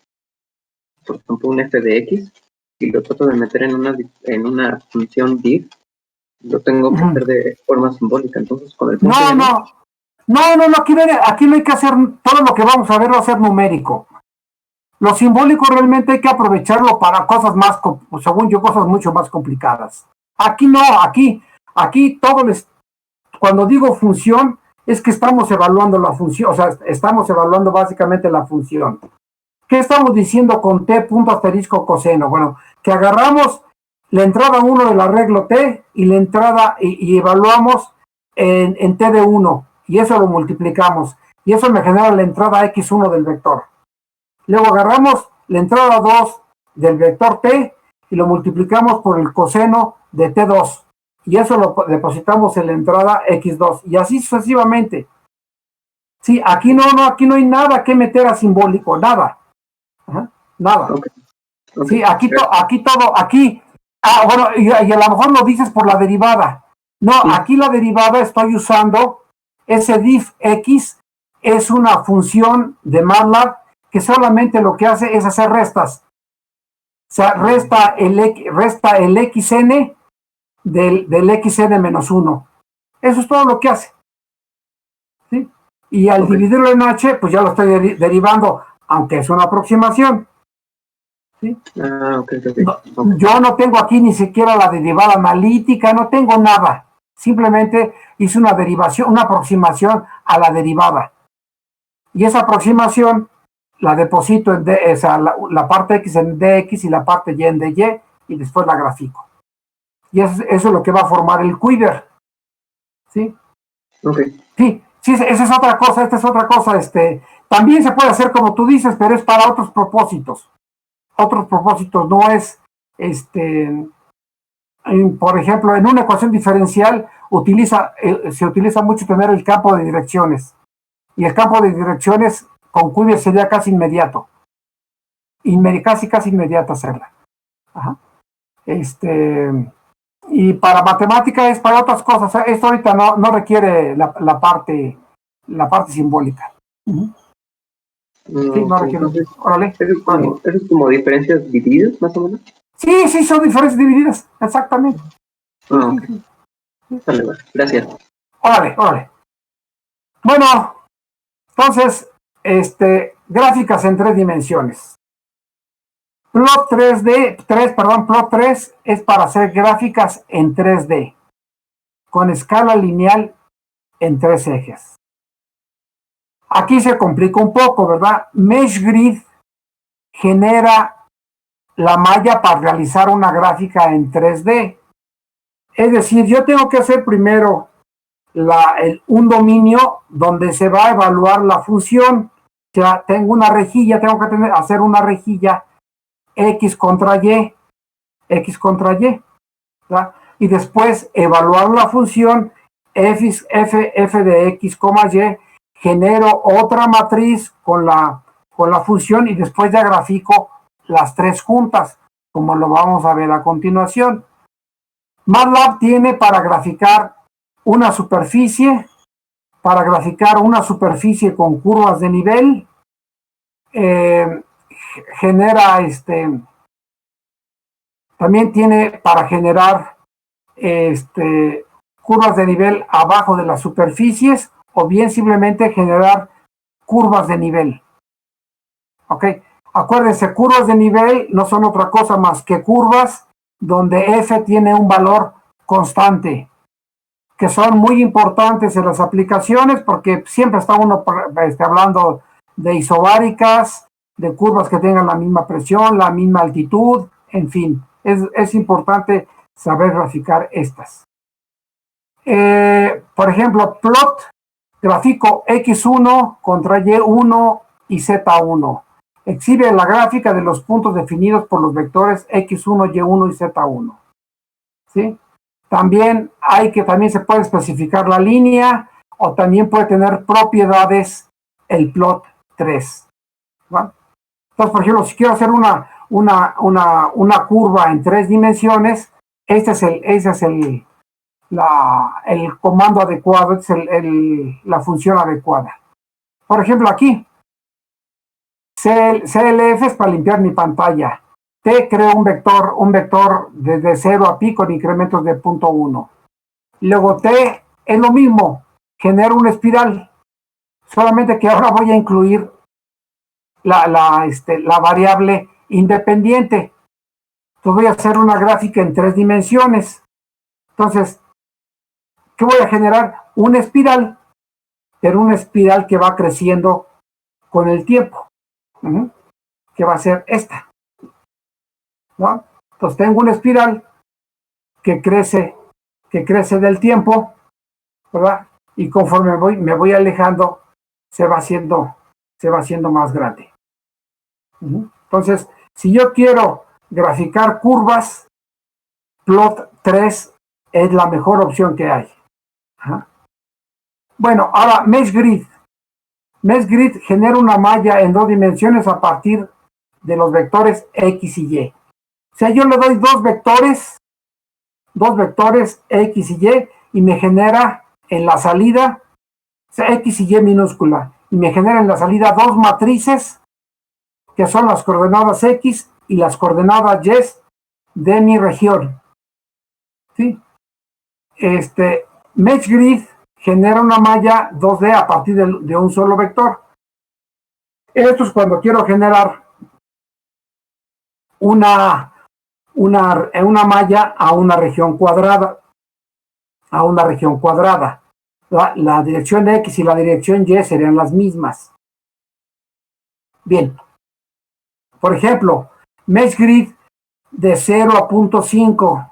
por ejemplo, un f de x y lo trato de meter en una función diff, lo tengo que hacer de forma simbólica, entonces con el punto No, aquí no hay que hacer, todo lo que vamos a ver va a ser numérico. Lo simbólico realmente hay que aprovecharlo para cosas más, según yo, cosas mucho más complicadas. Aquí no, aquí cuando digo función, es que estamos evaluando la función, o sea, estamos evaluando básicamente la función. ¿Qué estamos diciendo con t punto asterisco coseno? Bueno, que agarramos la entrada 1 del arreglo t y la entrada y evaluamos en t de 1 y eso lo multiplicamos y eso me genera la entrada x1 del vector. Luego agarramos la entrada 2 del vector t y lo multiplicamos por el coseno de t2 y eso lo depositamos en la entrada x2 y así sucesivamente. Sí, aquí no hay nada que meter a simbólico, nada. Nada. Okay. Sí, aquí todo, bueno, y a lo mejor lo dices por la derivada. No, sí. Aquí la derivada estoy usando ese diff x, es una función de MATLAB que solamente lo que hace es hacer restas. O sea, resta el xn del xn menos 1. Eso es todo lo que hace. ¿Sí? Y al dividirlo en h, pues ya lo estoy derivando, aunque es una aproximación. ¿Sí? No, yo no tengo aquí ni siquiera la derivada analítica, no tengo nada. Simplemente hice una derivación, una aproximación a la derivada. Y esa aproximación la deposito en D, o sea, la parte X en dx y la parte Y en dy, y después la grafico. Y eso es lo que va a formar el quiver. ¿Sí? Sí, esa es otra cosa, esta es otra cosa. También se puede hacer como tú dices, pero es para otros propósitos. No es, por ejemplo, en una ecuación diferencial se utiliza mucho tener el campo de direcciones. Y el campo de direcciones con quiver sería casi inmediato. Casi inmediato hacerla. Ajá. Y para matemática es para otras cosas. Esto ahorita no requiere la parte simbólica. Uh-huh. Sí, no requiere. Órale. ¿Eso es como diferencias divididas, más o menos? Sí, son diferencias divididas, exactamente. Okay. Vale, gracias. Órale. Bueno, entonces, gráficas en 3 dimensiones. Plot 3 es para hacer gráficas en 3D, con escala lineal en 3 ejes. Aquí se complica un poco, ¿verdad? MeshGrid genera la malla para realizar una gráfica en 3D. Es decir, yo tengo que hacer primero un dominio donde se va a evaluar la función. O sea, tengo una rejilla, tengo que hacer una rejilla X contra Y, ¿verdad? Y después evaluar la función f de X, Y, genero otra matriz con la función y después ya grafico las 3 juntas, como lo vamos a ver a continuación. MATLAB tiene para graficar una superficie con curvas de nivel, genera también tiene para generar curvas de nivel abajo de las superficies o bien simplemente generar curvas de nivel. ¿Ok? Acuérdense, curvas de nivel no son otra cosa más que curvas donde f tiene un valor constante, que son muy importantes en las aplicaciones porque siempre está uno hablando de isobáricas, de curvas que tengan la misma presión, la misma altitud, en fin, es importante saber graficar estas. Por ejemplo, plot, grafico X1 contra Y1 y Z1. Exhibe la gráfica de los puntos definidos por los vectores X1, Y1 y Z1. ¿Sí? También se puede especificar la línea o también puede tener propiedades el plot 3. ¿Va? Entonces, por ejemplo, si quiero hacer una curva en 3 dimensiones, ese es el comando adecuado, es la función adecuada. Por ejemplo, aquí, CLF es para limpiar mi pantalla. T creo un vector desde 0 a pi con incrementos de 0.1. Luego T es lo mismo, genero una espiral, solamente que ahora voy a incluir la variable independiente. Entonces voy a hacer una gráfica en 3 dimensiones. Entonces, ¿qué voy a generar? Una espiral, pero una espiral que va creciendo con el tiempo, que va a ser esta, ¿no? Entonces tengo una espiral que crece del tiempo, ¿verdad? Y conforme me voy alejando, se va haciendo más grande. Entonces, si yo quiero graficar curvas, plot 3 es la mejor opción que hay. Bueno, ahora Mesh Grid. Mesh Grid genera una malla en 2 dimensiones a partir de los vectores X y Y. O sea, yo le doy dos vectores X y me genera en la salida, o sea, X y Y minúscula, y me genera en la salida dos matrices que son las coordenadas X y las coordenadas Y de mi región. ¿Sí? Mesh Grid genera una malla 2D a partir de un solo vector. Esto es cuando quiero generar una malla a una región cuadrada. La dirección X y la dirección Y serían las mismas. Bien. Por ejemplo, Mesh Grid de 0 a 0.5,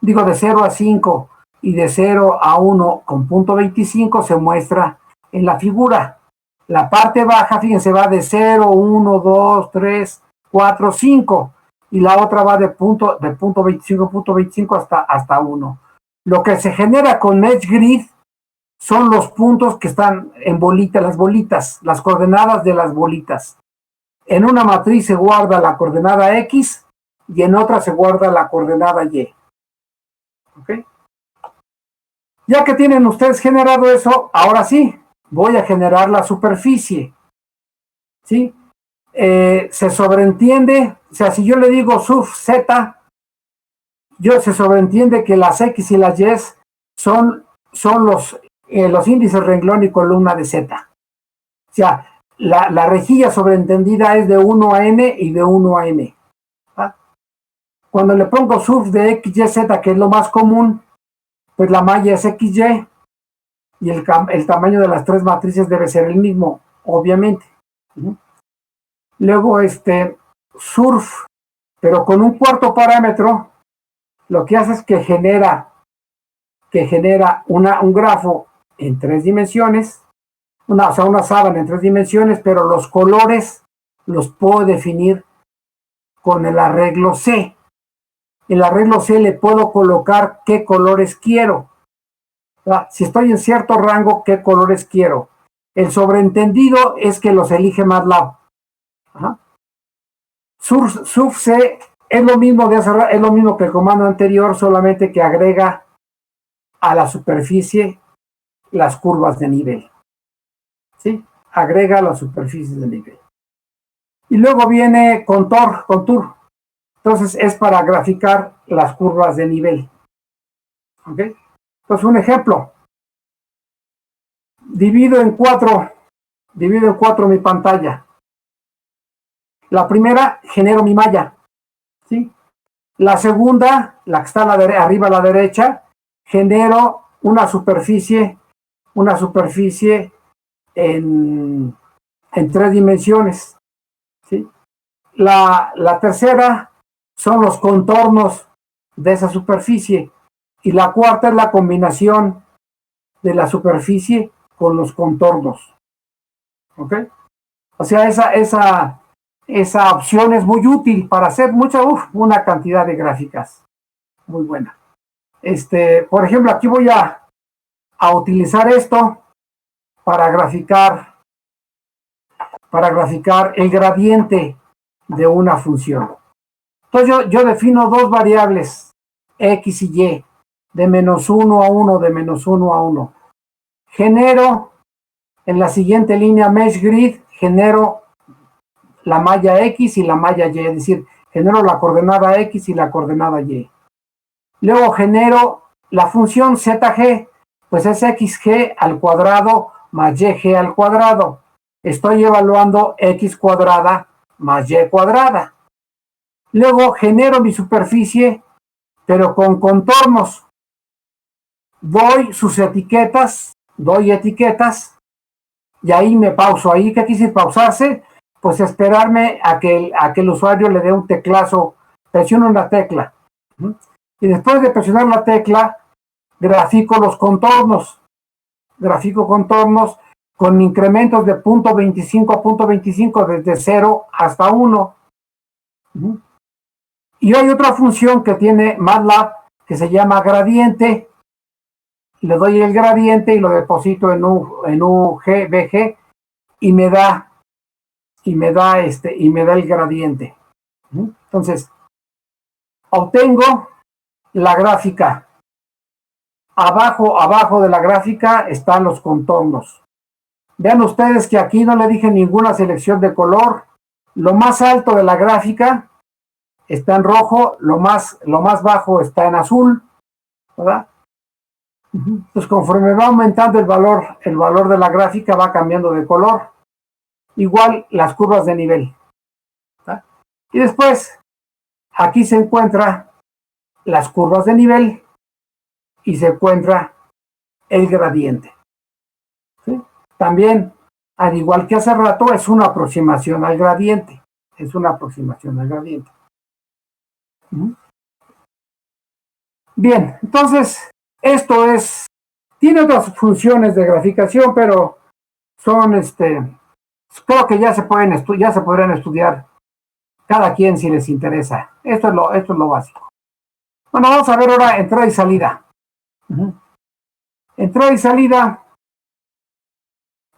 de 0 a 5 y de 0 a 1 con punto 25 se muestra en la figura. La parte baja, fíjense, va de 0, 1, 2, 3, 4, 5. Y la otra va de punto 25 hasta 1. Lo que se genera con Mesh Grid son los puntos que están en bolita, las coordenadas de las bolitas. En una matriz se guarda la coordenada X y en otra se guarda la coordenada Y. ¿Okay? Ya que tienen ustedes generado eso, ahora sí, voy a generar la superficie. ¿Sí? Se sobreentiende, o sea, si yo le digo sub Z, se sobreentiende que las X y las Y son los índices renglón y columna de Z. O sea, la rejilla sobreentendida es de 1 a N y de 1 a M. ¿Ah? Cuando le pongo sub de X, Y, Z, que es lo más común, pues la malla es XY y el tamaño de las tres matrices debe ser el mismo, obviamente. Luego, surf, pero con un cuarto parámetro, lo que hace es que genera un grafo en 3 dimensiones, una sábana en 3 dimensiones, pero los colores los puedo definir con el arreglo C. El arreglo C le puedo colocar qué colores quiero. Si estoy en cierto rango, qué colores quiero. El sobreentendido es que los elige MATLAB. Surf C es lo mismo que el comando anterior, solamente que agrega a la superficie las curvas de nivel. ¿Sí? Agrega las superficies de nivel. Y luego viene contour. Entonces es para graficar las curvas de nivel. ¿Ok? Entonces un ejemplo. Divido en cuatro mi pantalla. La primera, genero mi malla. ¿Sí? La segunda, la que está arriba a la derecha, genero una superficie en 3 dimensiones. ¿Sí? La tercera son los contornos de esa superficie. Y la cuarta es la combinación de la superficie con los contornos. ¿Ok? O sea, esa opción es muy útil para hacer una cantidad de gráficas. Muy buena. Por ejemplo, aquí voy a utilizar esto para graficar el gradiente de una función. Entonces yo defino dos variables, X y Y, de -1 a 1, de -1 a 1. Genero en la siguiente línea Mesh Grid, genero la malla X y la malla Y, es decir, genero la coordenada X y la coordenada Y. Luego genero La función zg, pues es xg al cuadrado más yg al cuadrado. Estoy evaluando x cuadrada más y cuadrada. Luego genero mi superficie, pero con contornos. Doy sus etiquetas, doy etiquetas, y ahí me pauso. Ahí, ¿qué quise pausarse? Pues esperarme a que el usuario le dé un teclazo, presione una tecla. Y después de presionar la tecla, grafico los contornos. Grafico contornos con incrementos de 0.25 a 0.25 desde 0 hasta 1. Y hay otra función que tiene MATLAB que se llama gradiente. Le doy el gradiente y lo deposito en UVG y me da el gradiente. Entonces, obtengo la gráfica. Abajo de la gráfica están los contornos. Vean ustedes que aquí no le dije ninguna selección de color. Lo más alto de la gráfica está en rojo, lo más bajo está en azul, ¿verdad? Pues conforme va aumentando el valor de la gráfica va cambiando de color. Igual las curvas de nivel, ¿verdad? Y después aquí se encuentran las curvas de nivel y se encuentra el gradiente. ¿Sí? También, al igual que hace rato, es una aproximación al gradiente. Es una aproximación al gradiente. Bien, entonces, esto tiene otras funciones de graficación, pero son, creo que ya se podrían estudiar cada quien si les interesa. Esto es lo básico. Bueno, vamos a ver ahora entrada y salida. Entrada y salida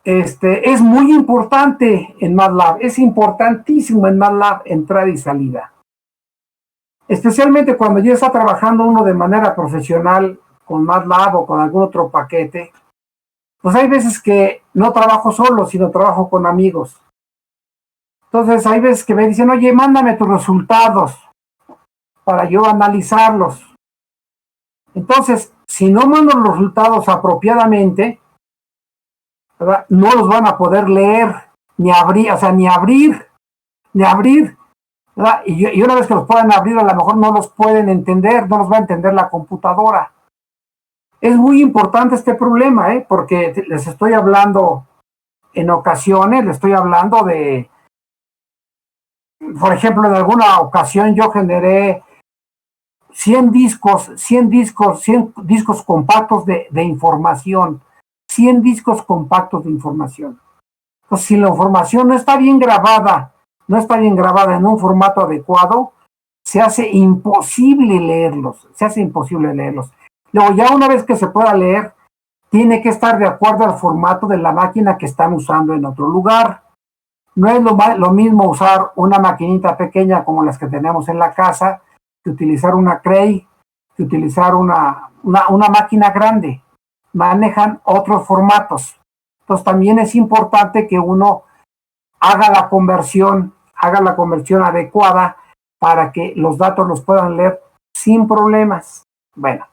es muy importante en MATLAB, es importantísimo en MATLAB entrada y salida. Especialmente cuando ya está trabajando uno de manera profesional con MATLAB o con algún otro paquete, pues hay veces que no trabajo solo, sino trabajo con amigos. Entonces hay veces que me dicen, oye, mándame tus resultados para yo analizarlos. Entonces, si no mando los resultados apropiadamente, ¿verdad?, no los van a poder leer, ni abrir, ¿verdad? Y una vez que los puedan abrir, a lo mejor no los pueden entender, no los va a entender la computadora. Es muy importante este problema, porque les estoy hablando en ocasiones, les estoy hablando de, por ejemplo, en alguna ocasión yo generé 100 discos compactos de información. 100 discos compactos de información. Entonces, si la información no está bien grabada en un formato adecuado, se hace imposible leerlos. Luego, ya una vez que se pueda leer, tiene que estar de acuerdo al formato de la máquina que están usando en otro lugar. No es lo mismo usar una maquinita pequeña como las que tenemos en la casa, que utilizar una Cray, que utilizar una máquina grande. Manejan otros formatos. Entonces también es importante que uno haga la conversión adecuada para que los datos los puedan leer sin problemas. Bueno,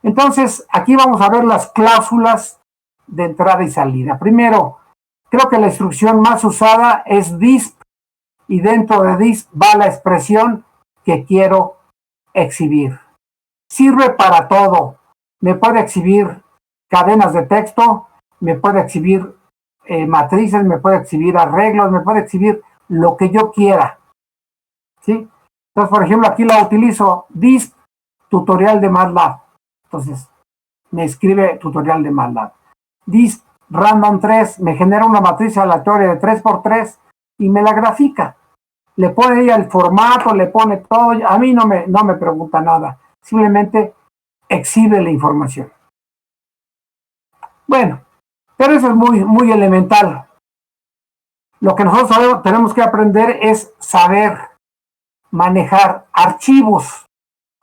entonces aquí vamos a ver las cláusulas de entrada y salida. Primero, creo que la instrucción más usada es disp, y dentro de disp va la expresión que quiero exhibir. Sirve para todo. Me puede exhibir cadenas de texto, me puede exhibir matrices, me puede exhibir arreglos, me puede exhibir lo que yo quiera. ¿Sí? Entonces, por ejemplo, aquí la utilizo disp tutorial de MATLAB. Entonces, me escribe tutorial de MATLAB. Disp random 3 me genera una matriz aleatoria de 3x3 y me la grafica. Le pone ahí el formato, le pone todo. A mí no me pregunta nada. Simplemente exhibe la información. Bueno, pero eso es muy, muy elemental. Lo que nosotros tenemos que aprender es saber manejar archivos.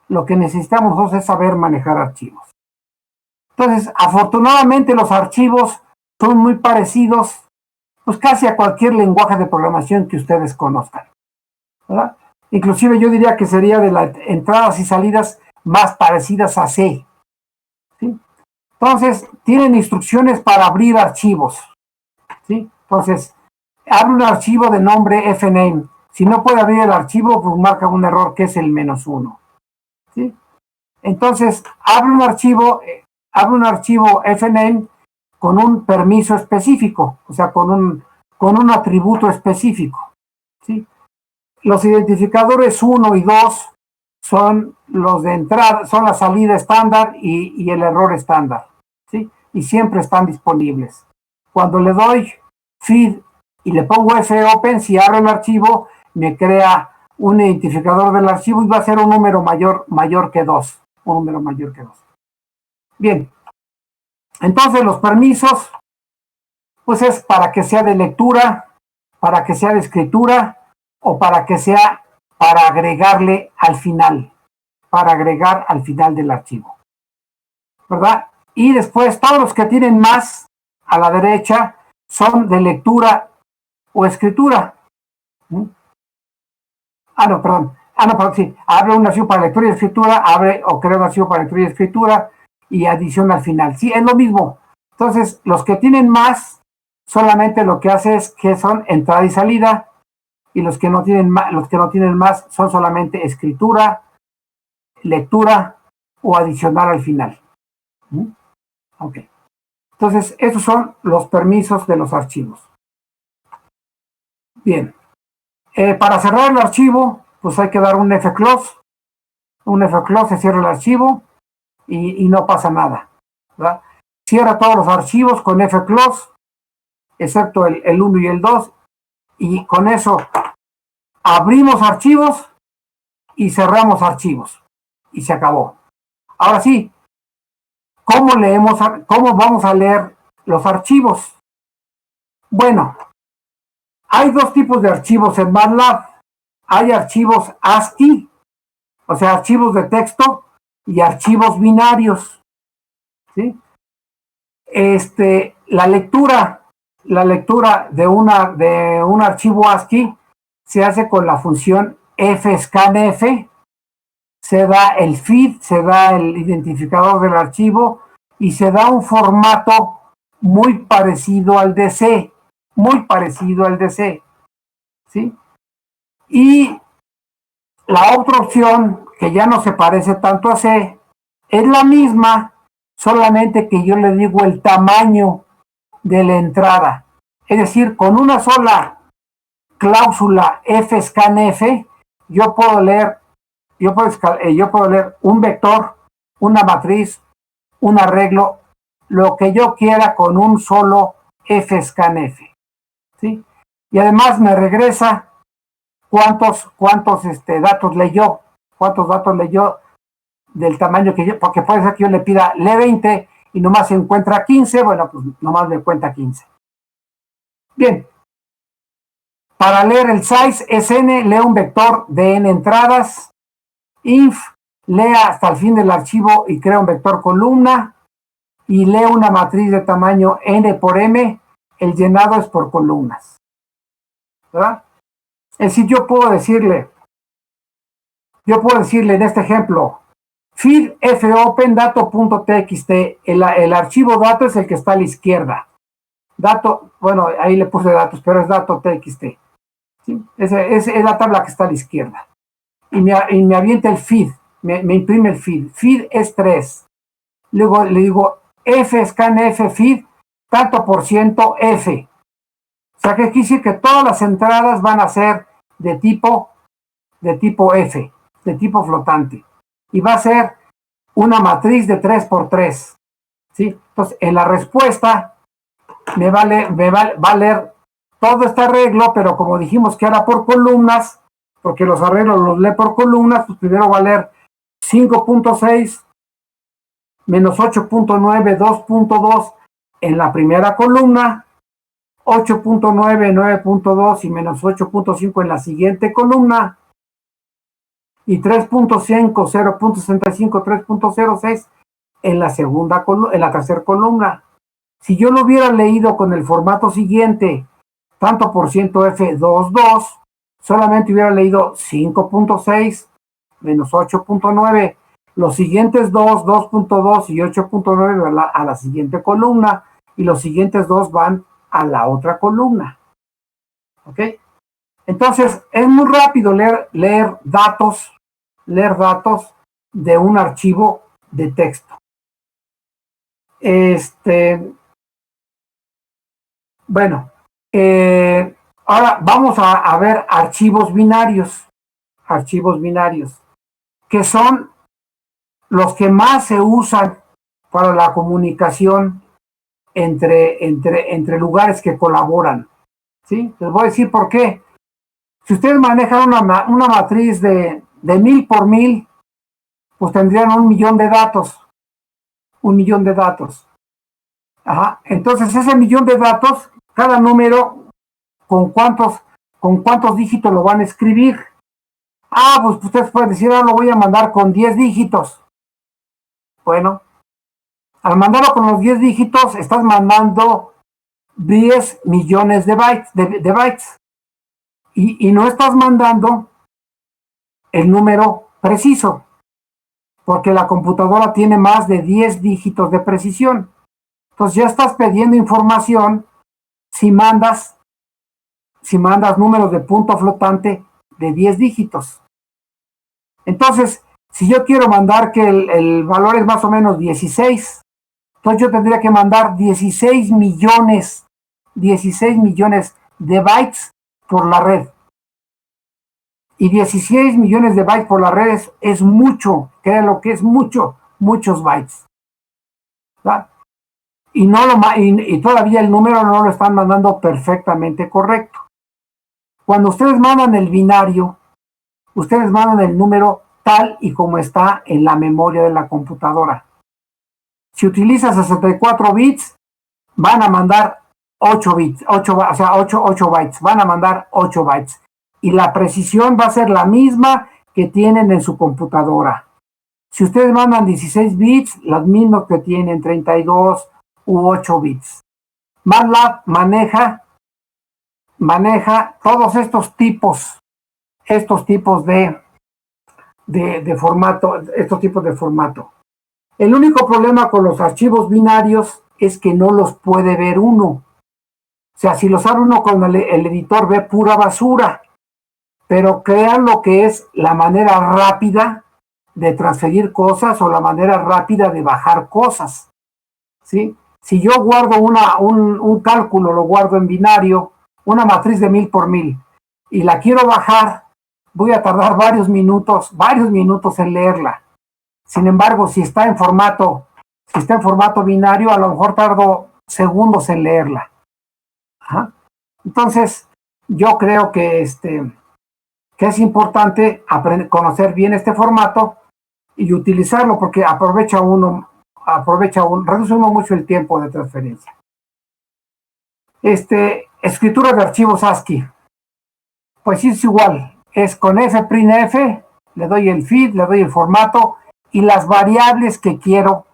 Lo que necesitamos nosotros es saber manejar archivos. Entonces, afortunadamente los archivos son muy parecidos, pues casi a cualquier lenguaje de programación que ustedes conozcan, ¿verdad? Inclusive yo diría que sería de las entradas y salidas más parecidas a C. Entonces, tienen instrucciones para abrir archivos, ¿sí? Entonces, abre un archivo de nombre fname. Si no puede abrir el archivo, pues marca un error que es el -1, ¿sí? Entonces, abre un archivo fname con un permiso específico, o sea, con un atributo específico, ¿sí? Los identificadores 1 y 2 son los de entrada, son la salida estándar y el error estándar, ¿sí? Y siempre están disponibles. Cuando le doy feed y le pongo fopen, si abro el archivo, me crea un identificador del archivo y va a ser un número mayor que 2. Un número mayor que 2. Bien. Entonces los permisos, pues es para que sea de lectura, para que sea de escritura o para que sea para agregarle al final, para agregar al final del archivo, ¿verdad? Y después todos los que tienen más a la derecha son de lectura o escritura. No, perdón, sí. Abre un archivo para lectura y escritura, abre o crea un archivo para lectura y escritura y adiciona al final. Sí, es lo mismo. Entonces, los que tienen más, solamente lo que hace es que son entrada y salida, y los que no tienen más son solamente escritura, lectura o adicionar al final. Ok. Entonces, estos son los permisos de los archivos. Bien. Para cerrar el archivo, pues hay que dar un fclose. Un fclose, se cierra el archivo y no pasa nada, ¿verdad? Cierra todos los archivos con fclose, excepto el 1 y el 2, y con eso abrimos archivos y cerramos archivos, y se acabó. Ahora sí, ¿cómo vamos a leer los archivos? Bueno, hay dos tipos de archivos en MATLAB. Hay archivos ASCII, o sea, archivos de texto, y archivos binarios, ¿sí? La lectura de un archivo ASCII se hace con la función fscanf, se da el feed, se da el identificador del archivo y se da un formato muy parecido al de C, ¿sí? Y la otra opción, que ya no se parece tanto a C, es la misma, solamente que yo le digo el tamaño de la entrada. Es decir, con una sola cláusula fscanf, yo puedo leer un vector, una matriz, un arreglo, lo que yo quiera con un solo fscanf, ¿sí? Y además me regresa cuántos datos leyó, del tamaño que yo, porque puede ser que yo le pida lee 20 y nomás se encuentra 15, bueno, pues nomás me cuenta 15. Bien, para leer el size es n, lee un vector de n entradas, inf, lee hasta el fin del archivo y crea un vector columna, y lee una matriz de tamaño n por m, el llenado es por columnas, ¿verdad? Es decir, yo puedo decirle en este ejemplo, feed fopen dato.txt, el archivo dato es el que está a la izquierda. Dato, bueno, ahí le puse datos, pero es dato.txt. ¿Sí? Es la tabla que está a la izquierda. Y me avienta el feed, me imprime el feed. Feed es 3. Luego le digo fscanf feed, tanto por ciento f. O sea, que quiere decir que todas las entradas van a ser de tipo f, de tipo flotante. Y va a ser una matriz de 3x3. ¿Sí? Entonces, en la respuesta va a leer todo este arreglo, pero como dijimos que era por columnas, porque los arreglos los lee por columnas, pues primero va a leer 5.6 menos 8.9, 2.2 en la primera columna, 8.9, 9.2 y menos 8.5 en la siguiente columna, y 3.5, 0.65, 3.06 en la tercera columna. Si yo lo hubiera leído con el formato siguiente, tanto por ciento F22, solamente hubiera leído 5.6 menos 8.9 los siguientes dos, 2.2 y 8.9 van a la siguiente columna, y los siguientes dos van a la otra columna. ¿Ok? Entonces, es muy rápido leer datos de un archivo de texto. Bueno, ahora vamos a ver archivos binarios, que son los que más se usan para la comunicación entre lugares que colaboran. ¿Sí? Les voy a decir por qué. Si ustedes manejan una matriz de 1000 por 1000, pues tendrían 1.000.000 de datos. 1.000.000 de datos. Ajá. Entonces, ese 1.000.000 de datos, cada número, ¿con cuántos dígitos lo van a escribir? Pues ustedes pueden decir, lo voy a mandar con 10 dígitos. Bueno, al mandarlo con los 10 dígitos, estás mandando 10 millones de bytes. Y no estás mandando el número preciso, porque la computadora tiene más de 10 dígitos de precisión. Entonces ya estás pidiendo información si mandas números de punto flotante de 10 dígitos. Entonces, si yo quiero mandar que el valor es más o menos 16, entonces yo tendría que mandar 16 millones de bytes por la red. Y 16 millones de bytes por la red es mucho, créanlo que es muchos bytes. ¿Verdad? Y todavía el número no lo están mandando perfectamente correcto. Cuando ustedes mandan el binario, ustedes mandan el número tal y como está en la memoria de la computadora. Si utiliza 64 bits, van a mandar 8 bits, 8 bytes, van a mandar 8 bytes. Y la precisión va a ser la misma que tienen en su computadora. Si ustedes mandan 16 bits, las mismas que tienen 32 u 8 bits. MATLAB maneja todos estos tipos de formato. El único problema con los archivos binarios es que no los puede ver uno. O sea, si los abre uno con el editor, ve pura basura. Pero crean lo que es la manera rápida de transferir cosas o la manera rápida de bajar cosas. ¿Sí? Si yo guardo un cálculo, lo guardo en binario, una matriz de 1000 por 1000, y la quiero bajar, voy a tardar varios minutos en leerla. Sin embargo, si está en formato binario, a lo mejor tardo segundos en leerla. Ajá. Entonces, yo creo que es importante conocer bien este formato y utilizarlo, porque reduce uno mucho el tiempo de transferencia. Escritura de archivos ASCII. Pues es igual, es con fprintf, le doy el feed, le doy el formato y las variables que quiero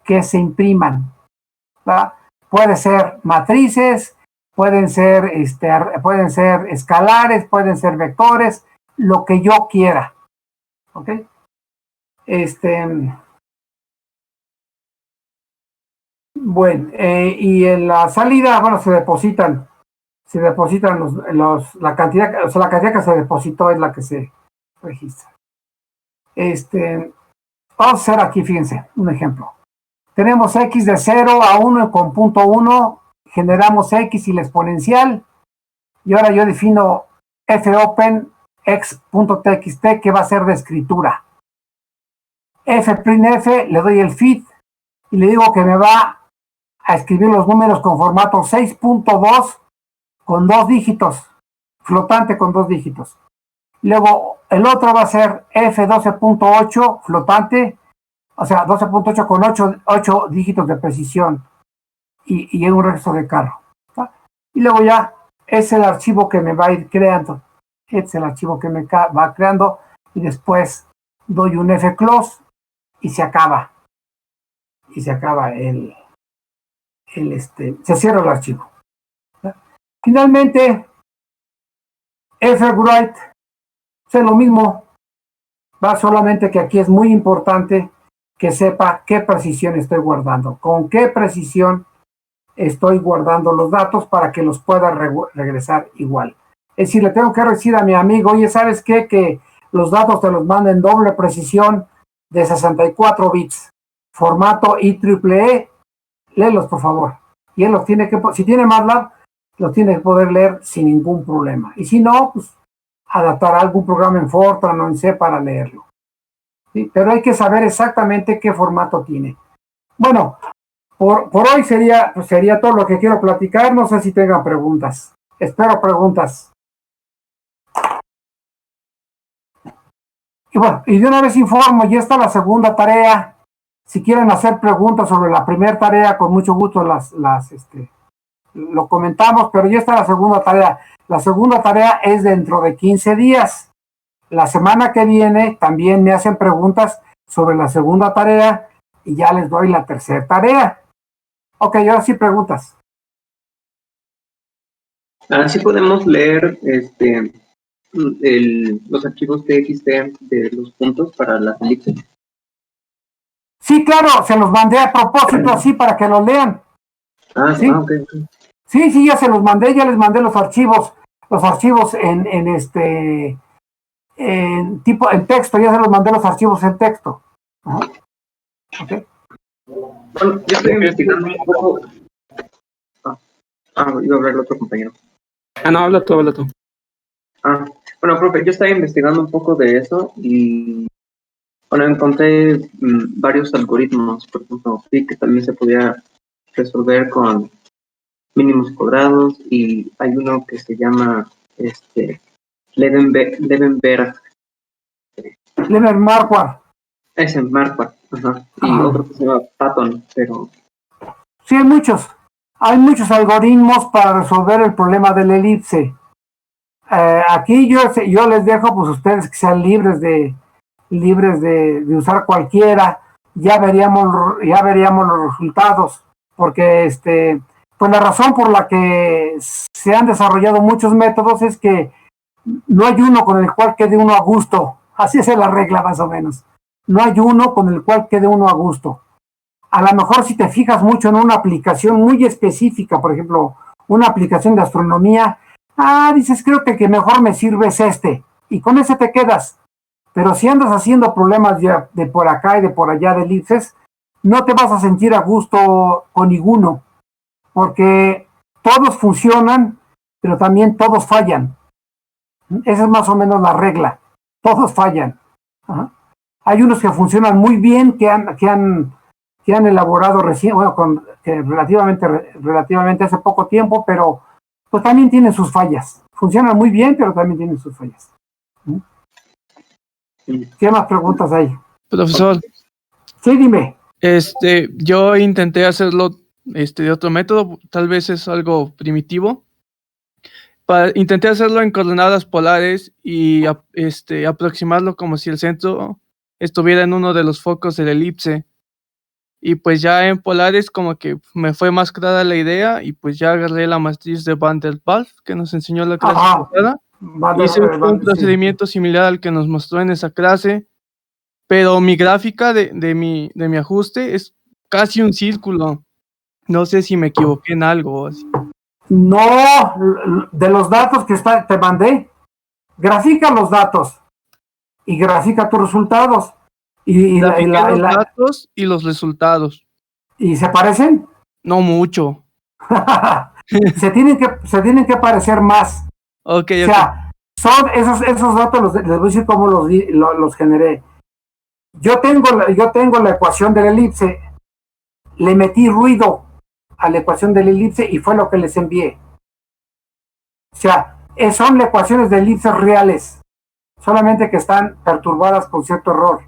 que se impriman. ¿Verdad? Puede ser matrices, pueden ser escalares, pueden ser vectores, lo que yo quiera. ¿Ok? Bueno, y en la salida, bueno, se depositan la cantidad, o sea, la cantidad que se depositó es la que se registra. Vamos a hacer aquí, fíjense, un ejemplo. Tenemos x de 0 a 1 con punto 1, generamos x y la exponencial, y ahora yo defino fopen x.txt, que va a ser de escritura. fprintf, le doy el feed y le digo que me va a escribir los números con formato 6.2 con 2 dígitos, flotante con 2 dígitos. Luego el otro va a ser f12.8 flotante, o sea, 12.8 con 8 dígitos de precisión y en un registro de carro. ¿Tá? Y luego ya es el archivo que me va a ir creando. Es el archivo que me va creando y después doy un fclose y se acaba. Y se acaba se cierra el archivo. ¿Tá? Finalmente, fwrite es lo mismo. Va solamente que aquí es muy importante que sepa qué precisión estoy guardando, con qué precisión estoy guardando los datos para que los pueda regresar igual. Es decir, le tengo que decir a mi amigo, oye, ¿sabes qué? Que los datos te los manda en doble precisión de 64 bits, formato IEEE, léelos por favor. Y él los tiene que, si tiene MATLAB, los tiene que poder leer sin ningún problema. Y si no, pues adaptar algún programa en Fortran o en C para leerlo. ¿Sí? Pero hay que saber exactamente qué formato tiene. Bueno, por hoy sería todo lo que quiero platicar. No sé si tengan preguntas. Espero preguntas. Y bueno, y de una vez informo, ya está la segunda tarea. Si quieren hacer preguntas sobre la primera tarea, con mucho gusto lo comentamos, pero ya está la segunda tarea. La segunda tarea es dentro de 15 días. La semana que viene también me hacen preguntas sobre la segunda tarea y ya les doy la tercera tarea. Ok, ahora sí preguntas. Así podemos leer los archivos TXT de los puntos para las elipses. Sí, claro, se los mandé a propósito así para que los lean. ¿Sí? Okay. Sí, ya se los mandé, ya les mandé los archivos en texto, ya se los mandé los archivos en texto. Okay. Bueno, yo estoy investigando un poco. Iba a hablar el otro compañero. No, habla tú. Bueno, profe, yo estaba investigando un poco de eso y bueno, encontré varios algoritmos, por ejemplo, sí, que también se podía resolver con mínimos cuadrados, y hay uno que se llama Levenberg Marquardt. Ese Marquardt, y otro que se llama Patton, pero... Sí, hay muchos algoritmos para resolver el problema de la elipse. Aquí yo les dejo, pues ustedes que sean libres de usar cualquiera. Ya veríamos los resultados, porque pues la razón por la que se han desarrollado muchos métodos es que no hay uno con el cual quede uno a gusto. Así es la regla, más o menos. No hay uno con el cual quede uno a gusto. A lo mejor si te fijas mucho en una aplicación muy específica, por ejemplo, una aplicación de astronomía, dices, creo que el que mejor me sirve es y con ese te quedas. Pero si andas haciendo problemas de por acá y de por allá de elipses, no te vas a sentir a gusto con ninguno, porque todos funcionan, pero también todos fallan. Esa es más o menos la regla. Todos fallan. Hay unos que funcionan muy bien, que han elaborado recién, bueno, relativamente hace poco tiempo, pero pues también tienen sus fallas. Funcionan muy bien, pero también tienen sus fallas. ¿Qué más preguntas hay? Profesor. Sí, dime. Yo intenté hacerlo de otro método, tal vez es algo primitivo. Intenté hacerlo en coordenadas polares y aproximarlo como si el centro estuviera en uno de los focos de la elipse. Y pues ya en polares como que me fue más clara la idea y pues ya agarré la matriz de Van der Waals que nos enseñó la clase pasada. Hice un procedimiento similar al que nos mostró en esa clase, pero mi gráfica de mi ajuste es casi un círculo. No sé si me equivoqué en algo así. No, de los datos que te mandé, grafica los datos y grafica tus resultados. Los datos y los resultados. ¿Y se parecen? No mucho. se tienen que parecer más. Okay, o sea, son esos datos, les voy a decir cómo los generé. Yo tengo la ecuación de la elipse, le metí ruido a la ecuación de la elipse y fue lo que les envié. O sea, son las ecuaciones de elipses reales, solamente que están perturbadas con cierto error.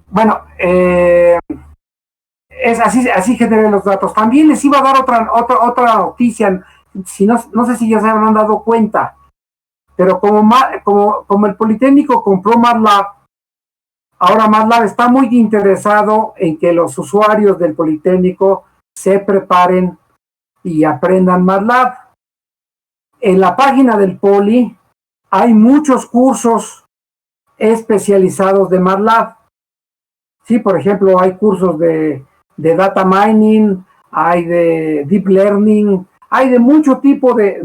Bueno, es así generé los datos. También les iba a dar otra noticia, si no sé si ya se habrán dado cuenta, pero como el Politécnico compró MATLAB, ahora MATLAB está muy interesado en que los usuarios del Politécnico se preparen y aprendan MATLAB. En la página del Poli hay muchos cursos especializados de MATLAB. Sí, por ejemplo, hay cursos de data mining, hay de deep learning, hay de mucho tipo de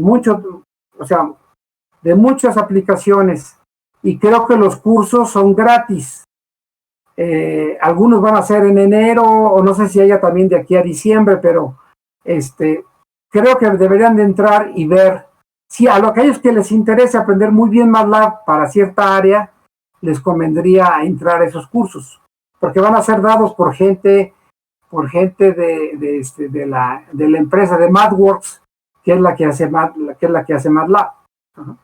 muchas aplicaciones, y creo que los cursos son gratis. Algunos van a ser en enero, o no sé si haya también de aquí a diciembre, pero creo que deberían de entrar y ver si a aquellos que les interese aprender muy bien MATLAB para cierta área, les convendría entrar a esos cursos, porque van a ser dados por gente de la empresa de MathWorks, que es la que hace MATLAB. Uh-huh.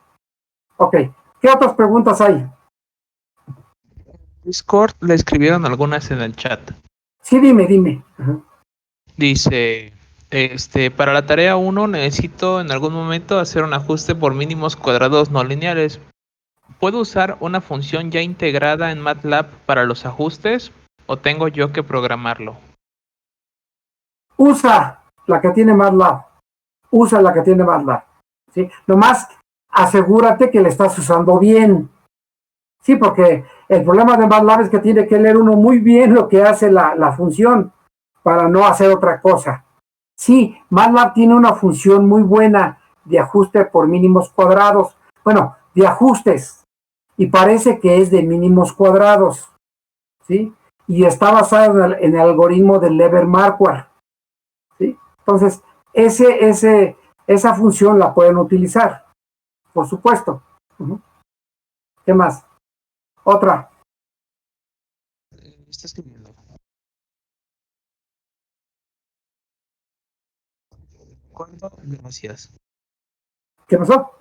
Ok, ¿qué otras preguntas hay? Discord le escribieron algunas en el chat. Sí, dime. Uh-huh. Dice, para la tarea 1 necesito en algún momento hacer un ajuste por mínimos cuadrados no lineales. ¿Puedo usar una función ya integrada en MATLAB para los ajustes o tengo yo que programarlo? Usa la que tiene MATLAB. ¿Sí? Nomás asegúrate que le estás usando bien. Sí, porque el problema de MATLAB es que tiene que leer uno muy bien lo que hace la función para no hacer otra cosa. Sí, MATLAB tiene una función muy buena de ajuste por mínimos cuadrados. Bueno, de ajustes. Y parece que es de mínimos cuadrados. ¿Sí? Y está basado en el algoritmo del Lever-Marquardt. ¿Sí? Entonces, esa función la pueden utilizar, por supuesto. Uh-huh. ¿Qué más? Otra. Está escribiendo. ¿Cuándo? Gracias. ¿Qué pasó?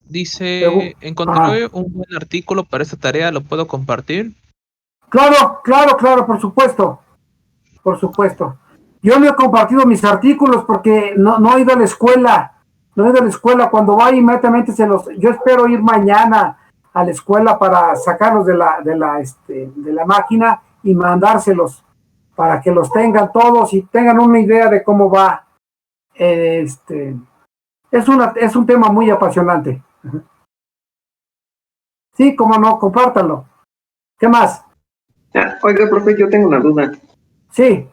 Dice, encontré un buen artículo para esta tarea, ¿lo puedo compartir? Claro, por supuesto. Por supuesto. Yo no he compartido mis artículos porque no he ido a la escuela. Cuando vaya inmediatamente yo espero ir mañana a la escuela para sacarlos de la máquina y mandárselos para que los tengan todos y tengan una idea de cómo va. Es un tema muy apasionante. Sí, cómo no, compártanlo. ¿Qué más? Oiga, profe, yo tengo una duda. Sí.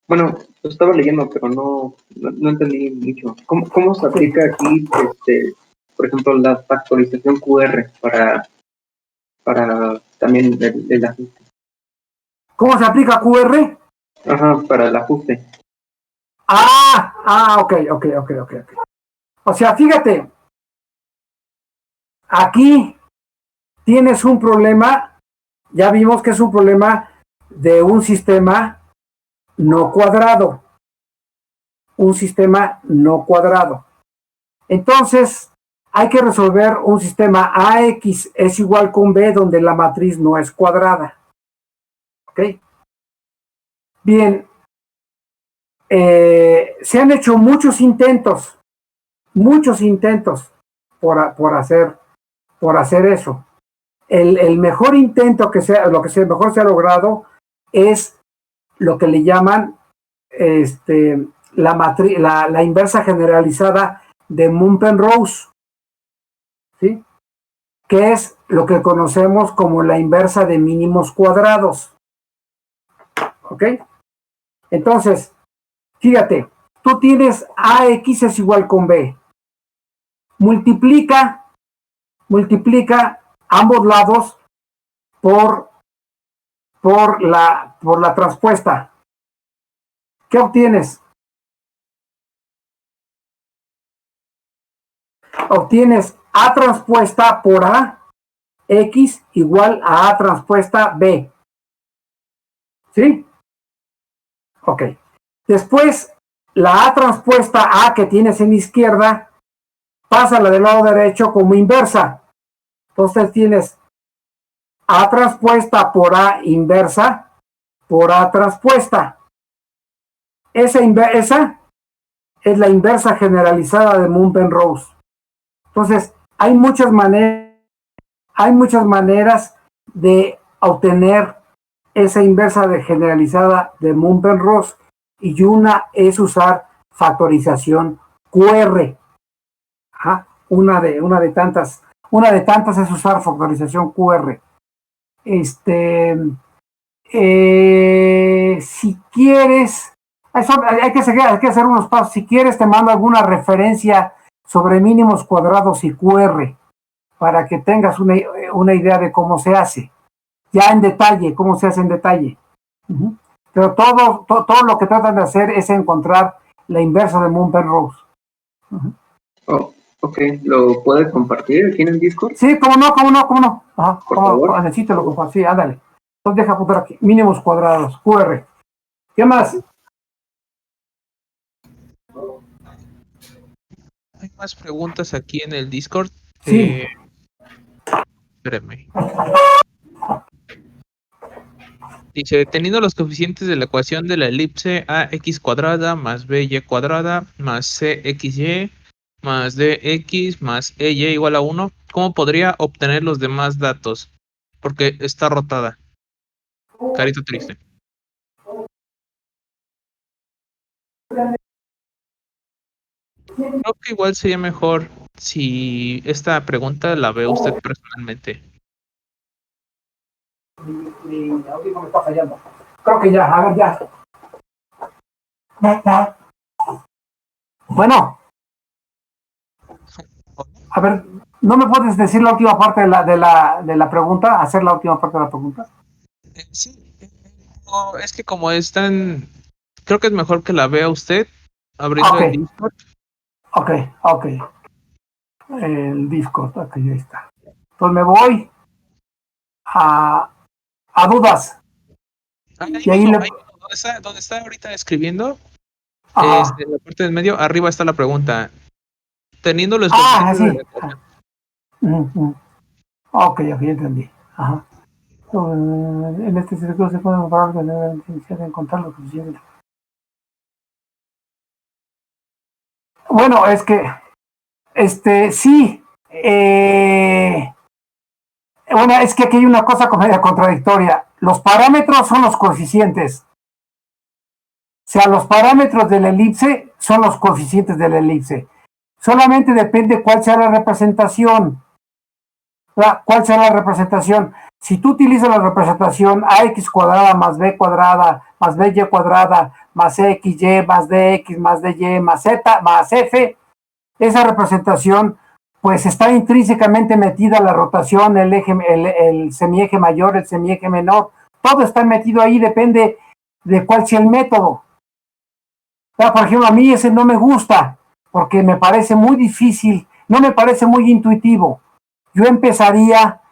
Bueno, lo estaba leyendo, pero no entendí mucho. ¿Cómo se aplica aquí, por ejemplo, la factorización QR para también el ajuste? ¿Cómo se aplica QR? Ajá, para el ajuste. Ok. O sea, fíjate, aquí tienes un problema, ya vimos que es un problema de un sistema no cuadrado. Entonces, hay que resolver un sistema AX es igual con B donde la matriz no es cuadrada. ¿Ok? Bien. Se han hecho muchos intentos por hacer eso. El mejor intento mejor se ha logrado es lo que le llaman la inversa generalizada de Mundt-Penrose, ¿sí? Que es lo que conocemos como la inversa de mínimos cuadrados. ¿Ok? Entonces, fíjate, tú tienes AX es igual con B. Multiplica ambos lados por la transpuesta. ¿Qué obtienes? Obtienes A transpuesta por A, X igual a A transpuesta B. ¿Sí? Ok. Después, la A transpuesta A que tienes en la izquierda, pásala del lado derecho como inversa. Entonces tienes A transpuesta por A inversa por A transpuesta. Esa es la inversa generalizada de Mundt-Penrose. Entonces, hay muchas maneras de obtener esa inversa de generalizada de Mundt-Penrose, y una es usar factorización QR. Ajá. Una de tantas es usar factorización QR. Si quieres, hay que hacer unos pasos. Si quieres, te mando alguna referencia sobre mínimos cuadrados y QR para que tengas una idea de cómo se hace. Ya en detalle, cómo se hace en detalle. Uh-huh. Pero todo lo que tratan de hacer es encontrar la inversa de Mundt-Penrose. Uh-huh. Oh, ok, ¿lo puedes compartir aquí en el Discord? Sí, cómo no. Ajá, por favor. Necesito lo compartir, sí, ándale. Entonces deja apuntar aquí, mínimos cuadrados, QR. ¿Qué más? Hay más preguntas aquí en el Discord. Sí. Espérame. Dice, teniendo los coeficientes de la ecuación de la elipse ax cuadrada más by cuadrada más cxy más dx más ey igual a 1, ¿cómo podría obtener los demás datos? Porque está rotada. Carito triste. Creo que igual sería mejor si esta pregunta la ve usted personalmente. Mi audífono me está fallando. Creo que ya, a ver, ya. Bueno. A ver, ¿no me puedes decir la última parte de la pregunta? ¿Hacer la última parte de la pregunta? Sí. No, es que como están... Creo que es mejor que la vea usted abriendo el Discord. Ok. El Discord, ok, ya está. Entonces me voy a dudas. Y ahí donde está ahorita escribiendo, en la parte del medio, arriba está la pregunta. Teniendo los coeficientes de la ecuación. Ok, ya entendí. Ajá. En este círculo se puede comparar con la intención de encontrar los coeficientes. Bueno, es que sí. Bueno, es que aquí hay una cosa media contradictoria. Los parámetros son los coeficientes. O sea, los parámetros de la elipse son los coeficientes de la elipse. Solamente depende cuál sea la representación. ¿Cuál será la representación? Si tú utilizas la representación ax cuadrada más b cuadrada más by cuadrada más xy más dx más dy más z más f, esa representación pues está intrínsecamente metida la rotación, el semieje mayor, el semieje menor, todo está metido ahí, depende de cuál sea el método. Por ejemplo, a mí ese no me gusta porque me parece muy difícil, no me parece muy intuitivo. Yo empezaría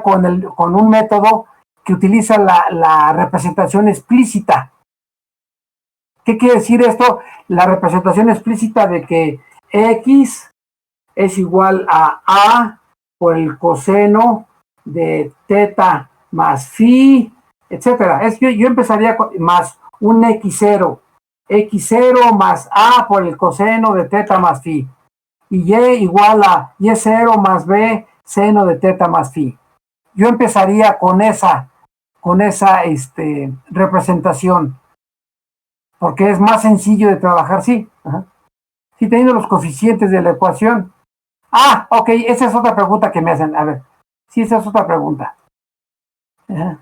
con un método que utiliza la representación explícita. ¿Qué quiere decir esto? La representación explícita de que x es igual a por el coseno de teta más phi, etcétera. Yo empezaría con más un x0 más a por el coseno de teta más phi. Y y igual a y0 más b seno de teta más phi. Yo empezaría con esa representación, porque es más sencillo de trabajar, sí. Ajá. Sí, teniendo los coeficientes de la ecuación. Ok, esa es otra pregunta que me hacen. A ver, sí, esa es otra pregunta. Ajá.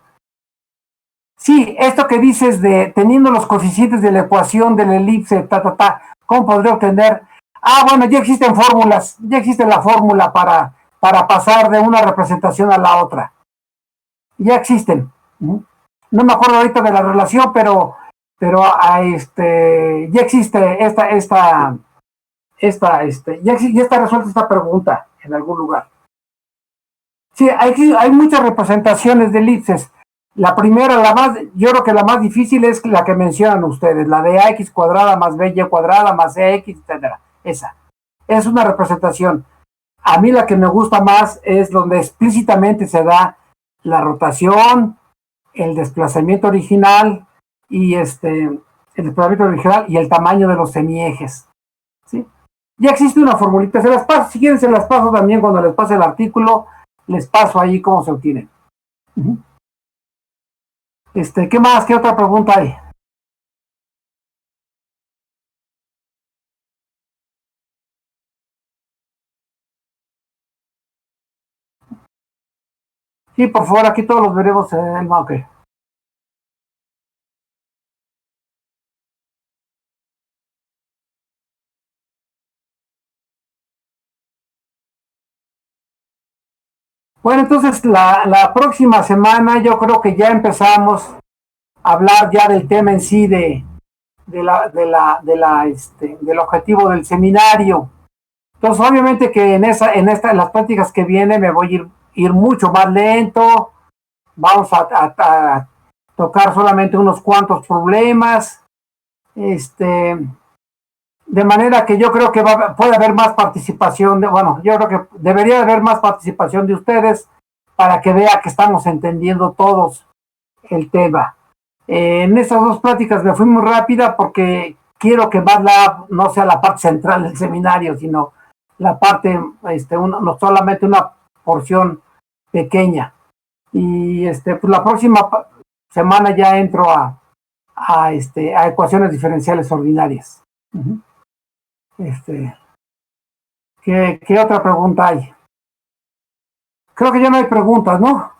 Sí, esto que dices de teniendo los coeficientes de la ecuación de la elipse, ¿cómo podría obtener? Bueno, ya existen fórmulas, ya existe la fórmula para pasar de una representación a la otra. Ya existen. No me acuerdo ahorita de la relación, pero ya existe ya está resuelta esta pregunta en algún lugar. Sí, hay muchas representaciones de elipses. La primera, yo creo que la más difícil es la que mencionan ustedes, la de ax cuadrada más by cuadrada más cx, etcétera. Esa es una representación. A mí la que me gusta más es donde explícitamente se da la rotación, el desplazamiento original y el desplazamiento original y el tamaño de los semiejes. ¿Sí? Ya existe una formulita, se las paso, si quieren se las paso también cuando les pase el artículo, les paso ahí cómo se obtienen. ¿Qué más? ¿Qué otra pregunta hay? Sí, por favor, aquí todos los veremos en el mapa. Bueno, entonces la próxima semana yo creo que ya empezamos a hablar ya del tema en sí del objetivo del seminario. Entonces, obviamente que en las prácticas que viene me voy a ir mucho más lento. Vamos a tocar solamente unos cuantos problemas. De manera que yo creo que puede haber más participación, yo creo que debería haber más participación de ustedes para que vea que estamos entendiendo todos el tema. En estas dos pláticas me fui muy rápida porque quiero que MATLAB no sea la parte central del seminario, sino la parte, no solamente una porción pequeña. Y pues la próxima semana ya entro a ecuaciones diferenciales ordinarias. ¿Qué otra pregunta hay? Creo que ya no hay preguntas, ¿no?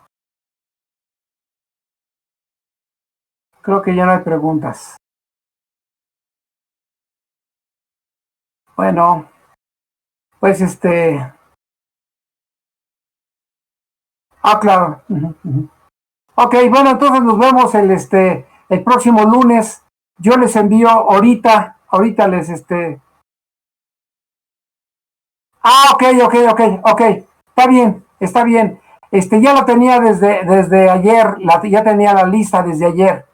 Creo que ya no hay preguntas. Bueno, pues claro. Ok, bueno, entonces nos vemos el próximo lunes. Yo les envío ahorita les ok. Está bien. Ya lo tenía desde ayer, ya tenía la lista desde ayer.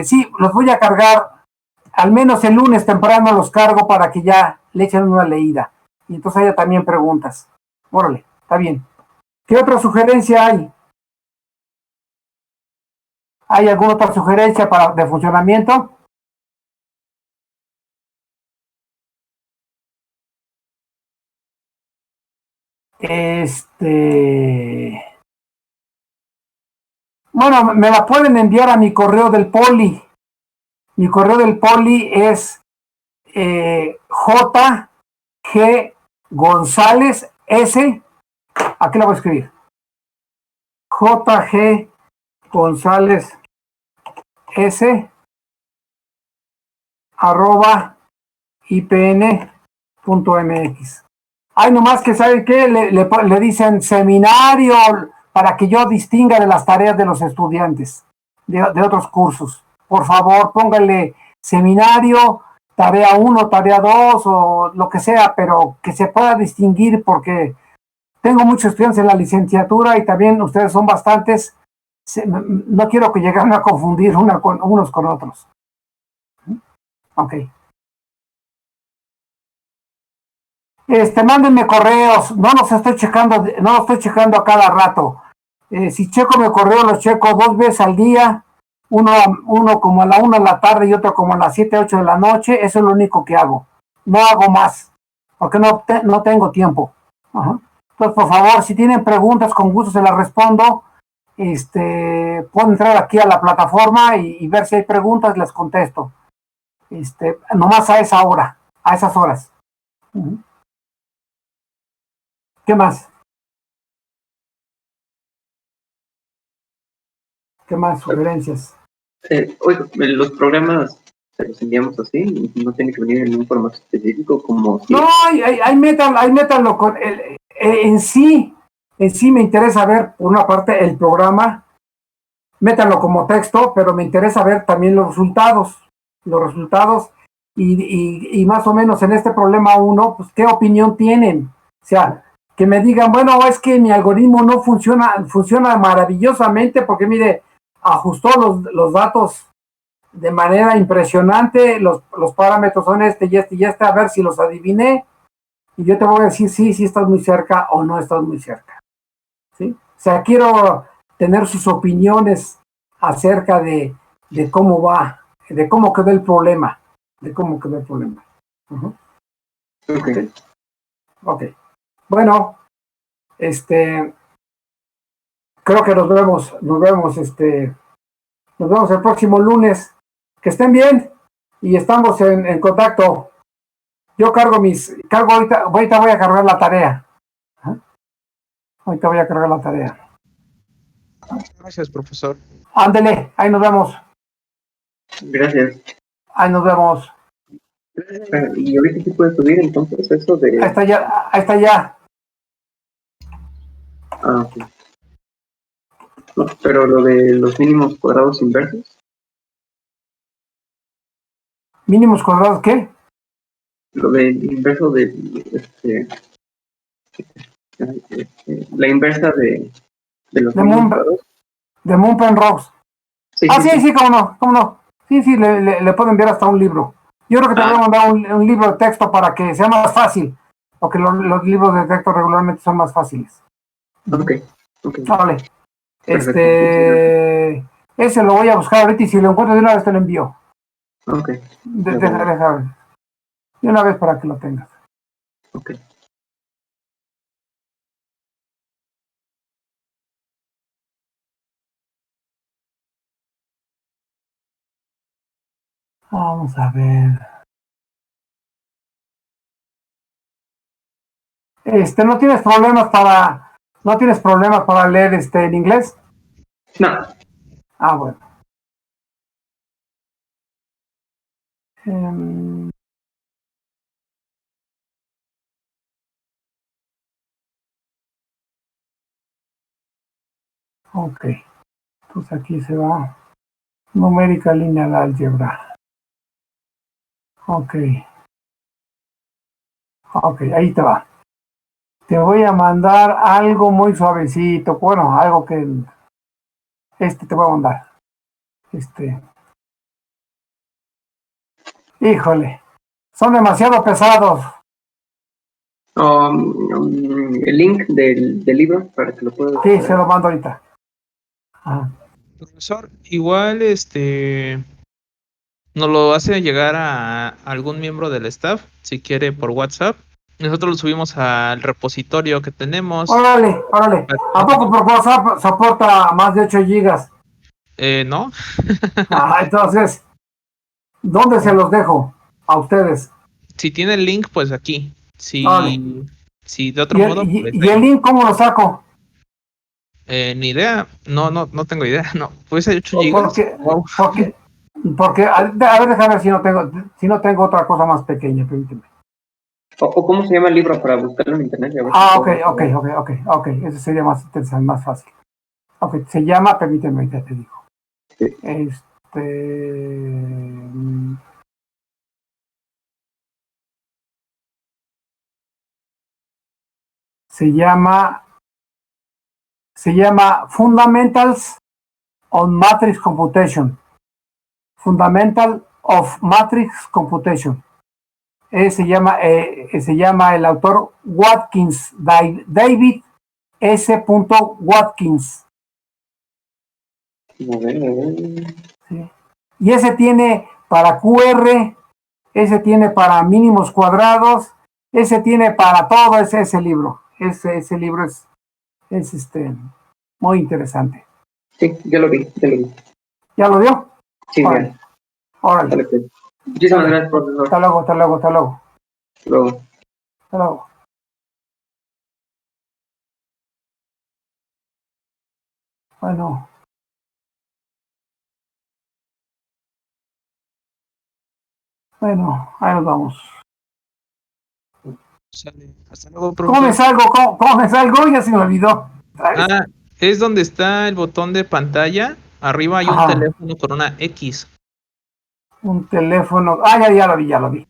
Sí, los voy a cargar, al menos el lunes temprano los cargo para que ya le echen una leída. Y entonces haya también preguntas. Órale, está bien. ¿Qué otra sugerencia hay? ¿Hay alguna otra sugerencia de funcionamiento? Bueno, me la pueden enviar a mi correo del Poli. Mi correo del Poli es JG González S. Aquí la voy a escribir. JG González S @ipn.mx. Hay nomás que saben que le dicen seminario para que yo distinga de las tareas de los estudiantes de otros cursos. Por favor, pónganle seminario, tarea 1, tarea 2 o lo que sea, pero que se pueda distinguir porque tengo muchos estudiantes en la licenciatura y también ustedes son bastantes. No quiero que lleguen a confundir unos con otros. Ok. Mándenme correos, no los estoy checando a cada rato. Si checo mi correo, lo checo 2 veces al día, uno como a la 1 de la tarde y otro como a las 7, 8 de la noche. Eso es lo único que hago. No hago más, porque no tengo tiempo. Ajá. Entonces, por favor, si tienen preguntas, con gusto se las respondo. Puedo entrar aquí a la plataforma y ver si hay preguntas, les contesto. Nomás a esa hora, a esas horas. ¿Qué más? ¿Qué más sugerencias? Oiga, los programas se los enviamos así, no tiene que venir en un formato específico como... No, métanlo con en sí me interesa ver, por una parte, el programa, métanlo como texto, pero me interesa ver también los resultados y más o menos en este problema 1, pues qué opinión tienen. O sea, que me digan, bueno, es que mi algoritmo no funciona maravillosamente porque mire, ajustó los datos de manera impresionante, los parámetros son y a ver si los adiviné, y yo te voy a decir sí estás muy cerca o no estás muy cerca. ¿Sí? O sea, quiero tener sus opiniones acerca de cómo va, de cómo quedó el problema, Ok. Bueno, creo que nos vemos el próximo lunes. Que estén bien y estamos en contacto. Yo cargo ahorita voy a cargar la tarea. Ahorita voy a cargar la tarea. Gracias, profesor. Ándele, ahí nos vemos. Gracias. Ahí nos vemos. Y ahorita sí puedes subir entonces eso de... Ahí está ya. Ah, ok. No, pero lo de los mínimos cuadrados inversos. ¿Mínimos cuadrados qué? Lo del inverso de... la inversa de los De mínimos cuadrados. De Moonpen-Rose. Sí, Sí, cómo no. Sí, le puedo enviar hasta un libro. Yo creo que te voy a mandar un libro de texto para que sea más fácil, porque los libros de texto regularmente son más fáciles. Ok. Vale. Perfecto. Ese lo voy a buscar ahorita y si lo encuentro de una vez te lo envío. Ok. Deja ver. De una vez para que lo tengas. Ok. Vamos a ver. ¿No tienes problemas para leer en inglés? No. Ah, bueno. Ok. Pues aquí se va. Numérica lineal álgebra. Ok, ahí te va. Te voy a mandar algo muy suavecito. Bueno, algo que te voy a mandar. Híjole, son demasiado pesados. El link del libro para que lo puedas... Sí, se lo mando ahorita. Ajá. Profesor, igual nos lo hace llegar a algún miembro del staff, si quiere por WhatsApp. Nosotros lo subimos al repositorio que tenemos. Órale. ¿A poco por WhatsApp soporta más de 8 gigas? ¿No? Entonces, ¿dónde se los dejo? A ustedes. Si tiene el link, pues aquí. Órale. Si de otro modo, pues ¿Y el link cómo lo saco? ni idea. No tengo idea. No, pues 8 gigas. Wow. Porque, a ver, déjame ver si no tengo otra cosa más pequeña, permíteme. ¿O cómo se llama el libro para buscarlo en internet? Ok. Eso sería más interesante, más fácil. Ok, se llama, permíteme, ya te digo. Sí. Se llama Fundamentals on Matrix Computation. Fundamental of Matrix Computation. Se llama el autor Watkins, David S. Watkins. A ver. Sí. Y ese tiene para QR, ese tiene para mínimos cuadrados, ese tiene para todo ese libro. Ese libro es muy interesante. Sí, ya lo vi. ¿Ya lo vio? Sí, Órale. Dale, pues. Muchísimas gracias, profesor. Hasta luego. Luego. Hasta luego. Bueno, ahí nos vamos. Sale. Hasta luego, profesor. ¿Cómo me salgo? Ya se me olvidó. Es donde está el botón de pantalla. Arriba hay un teléfono con una X. Un teléfono. Ya lo vi.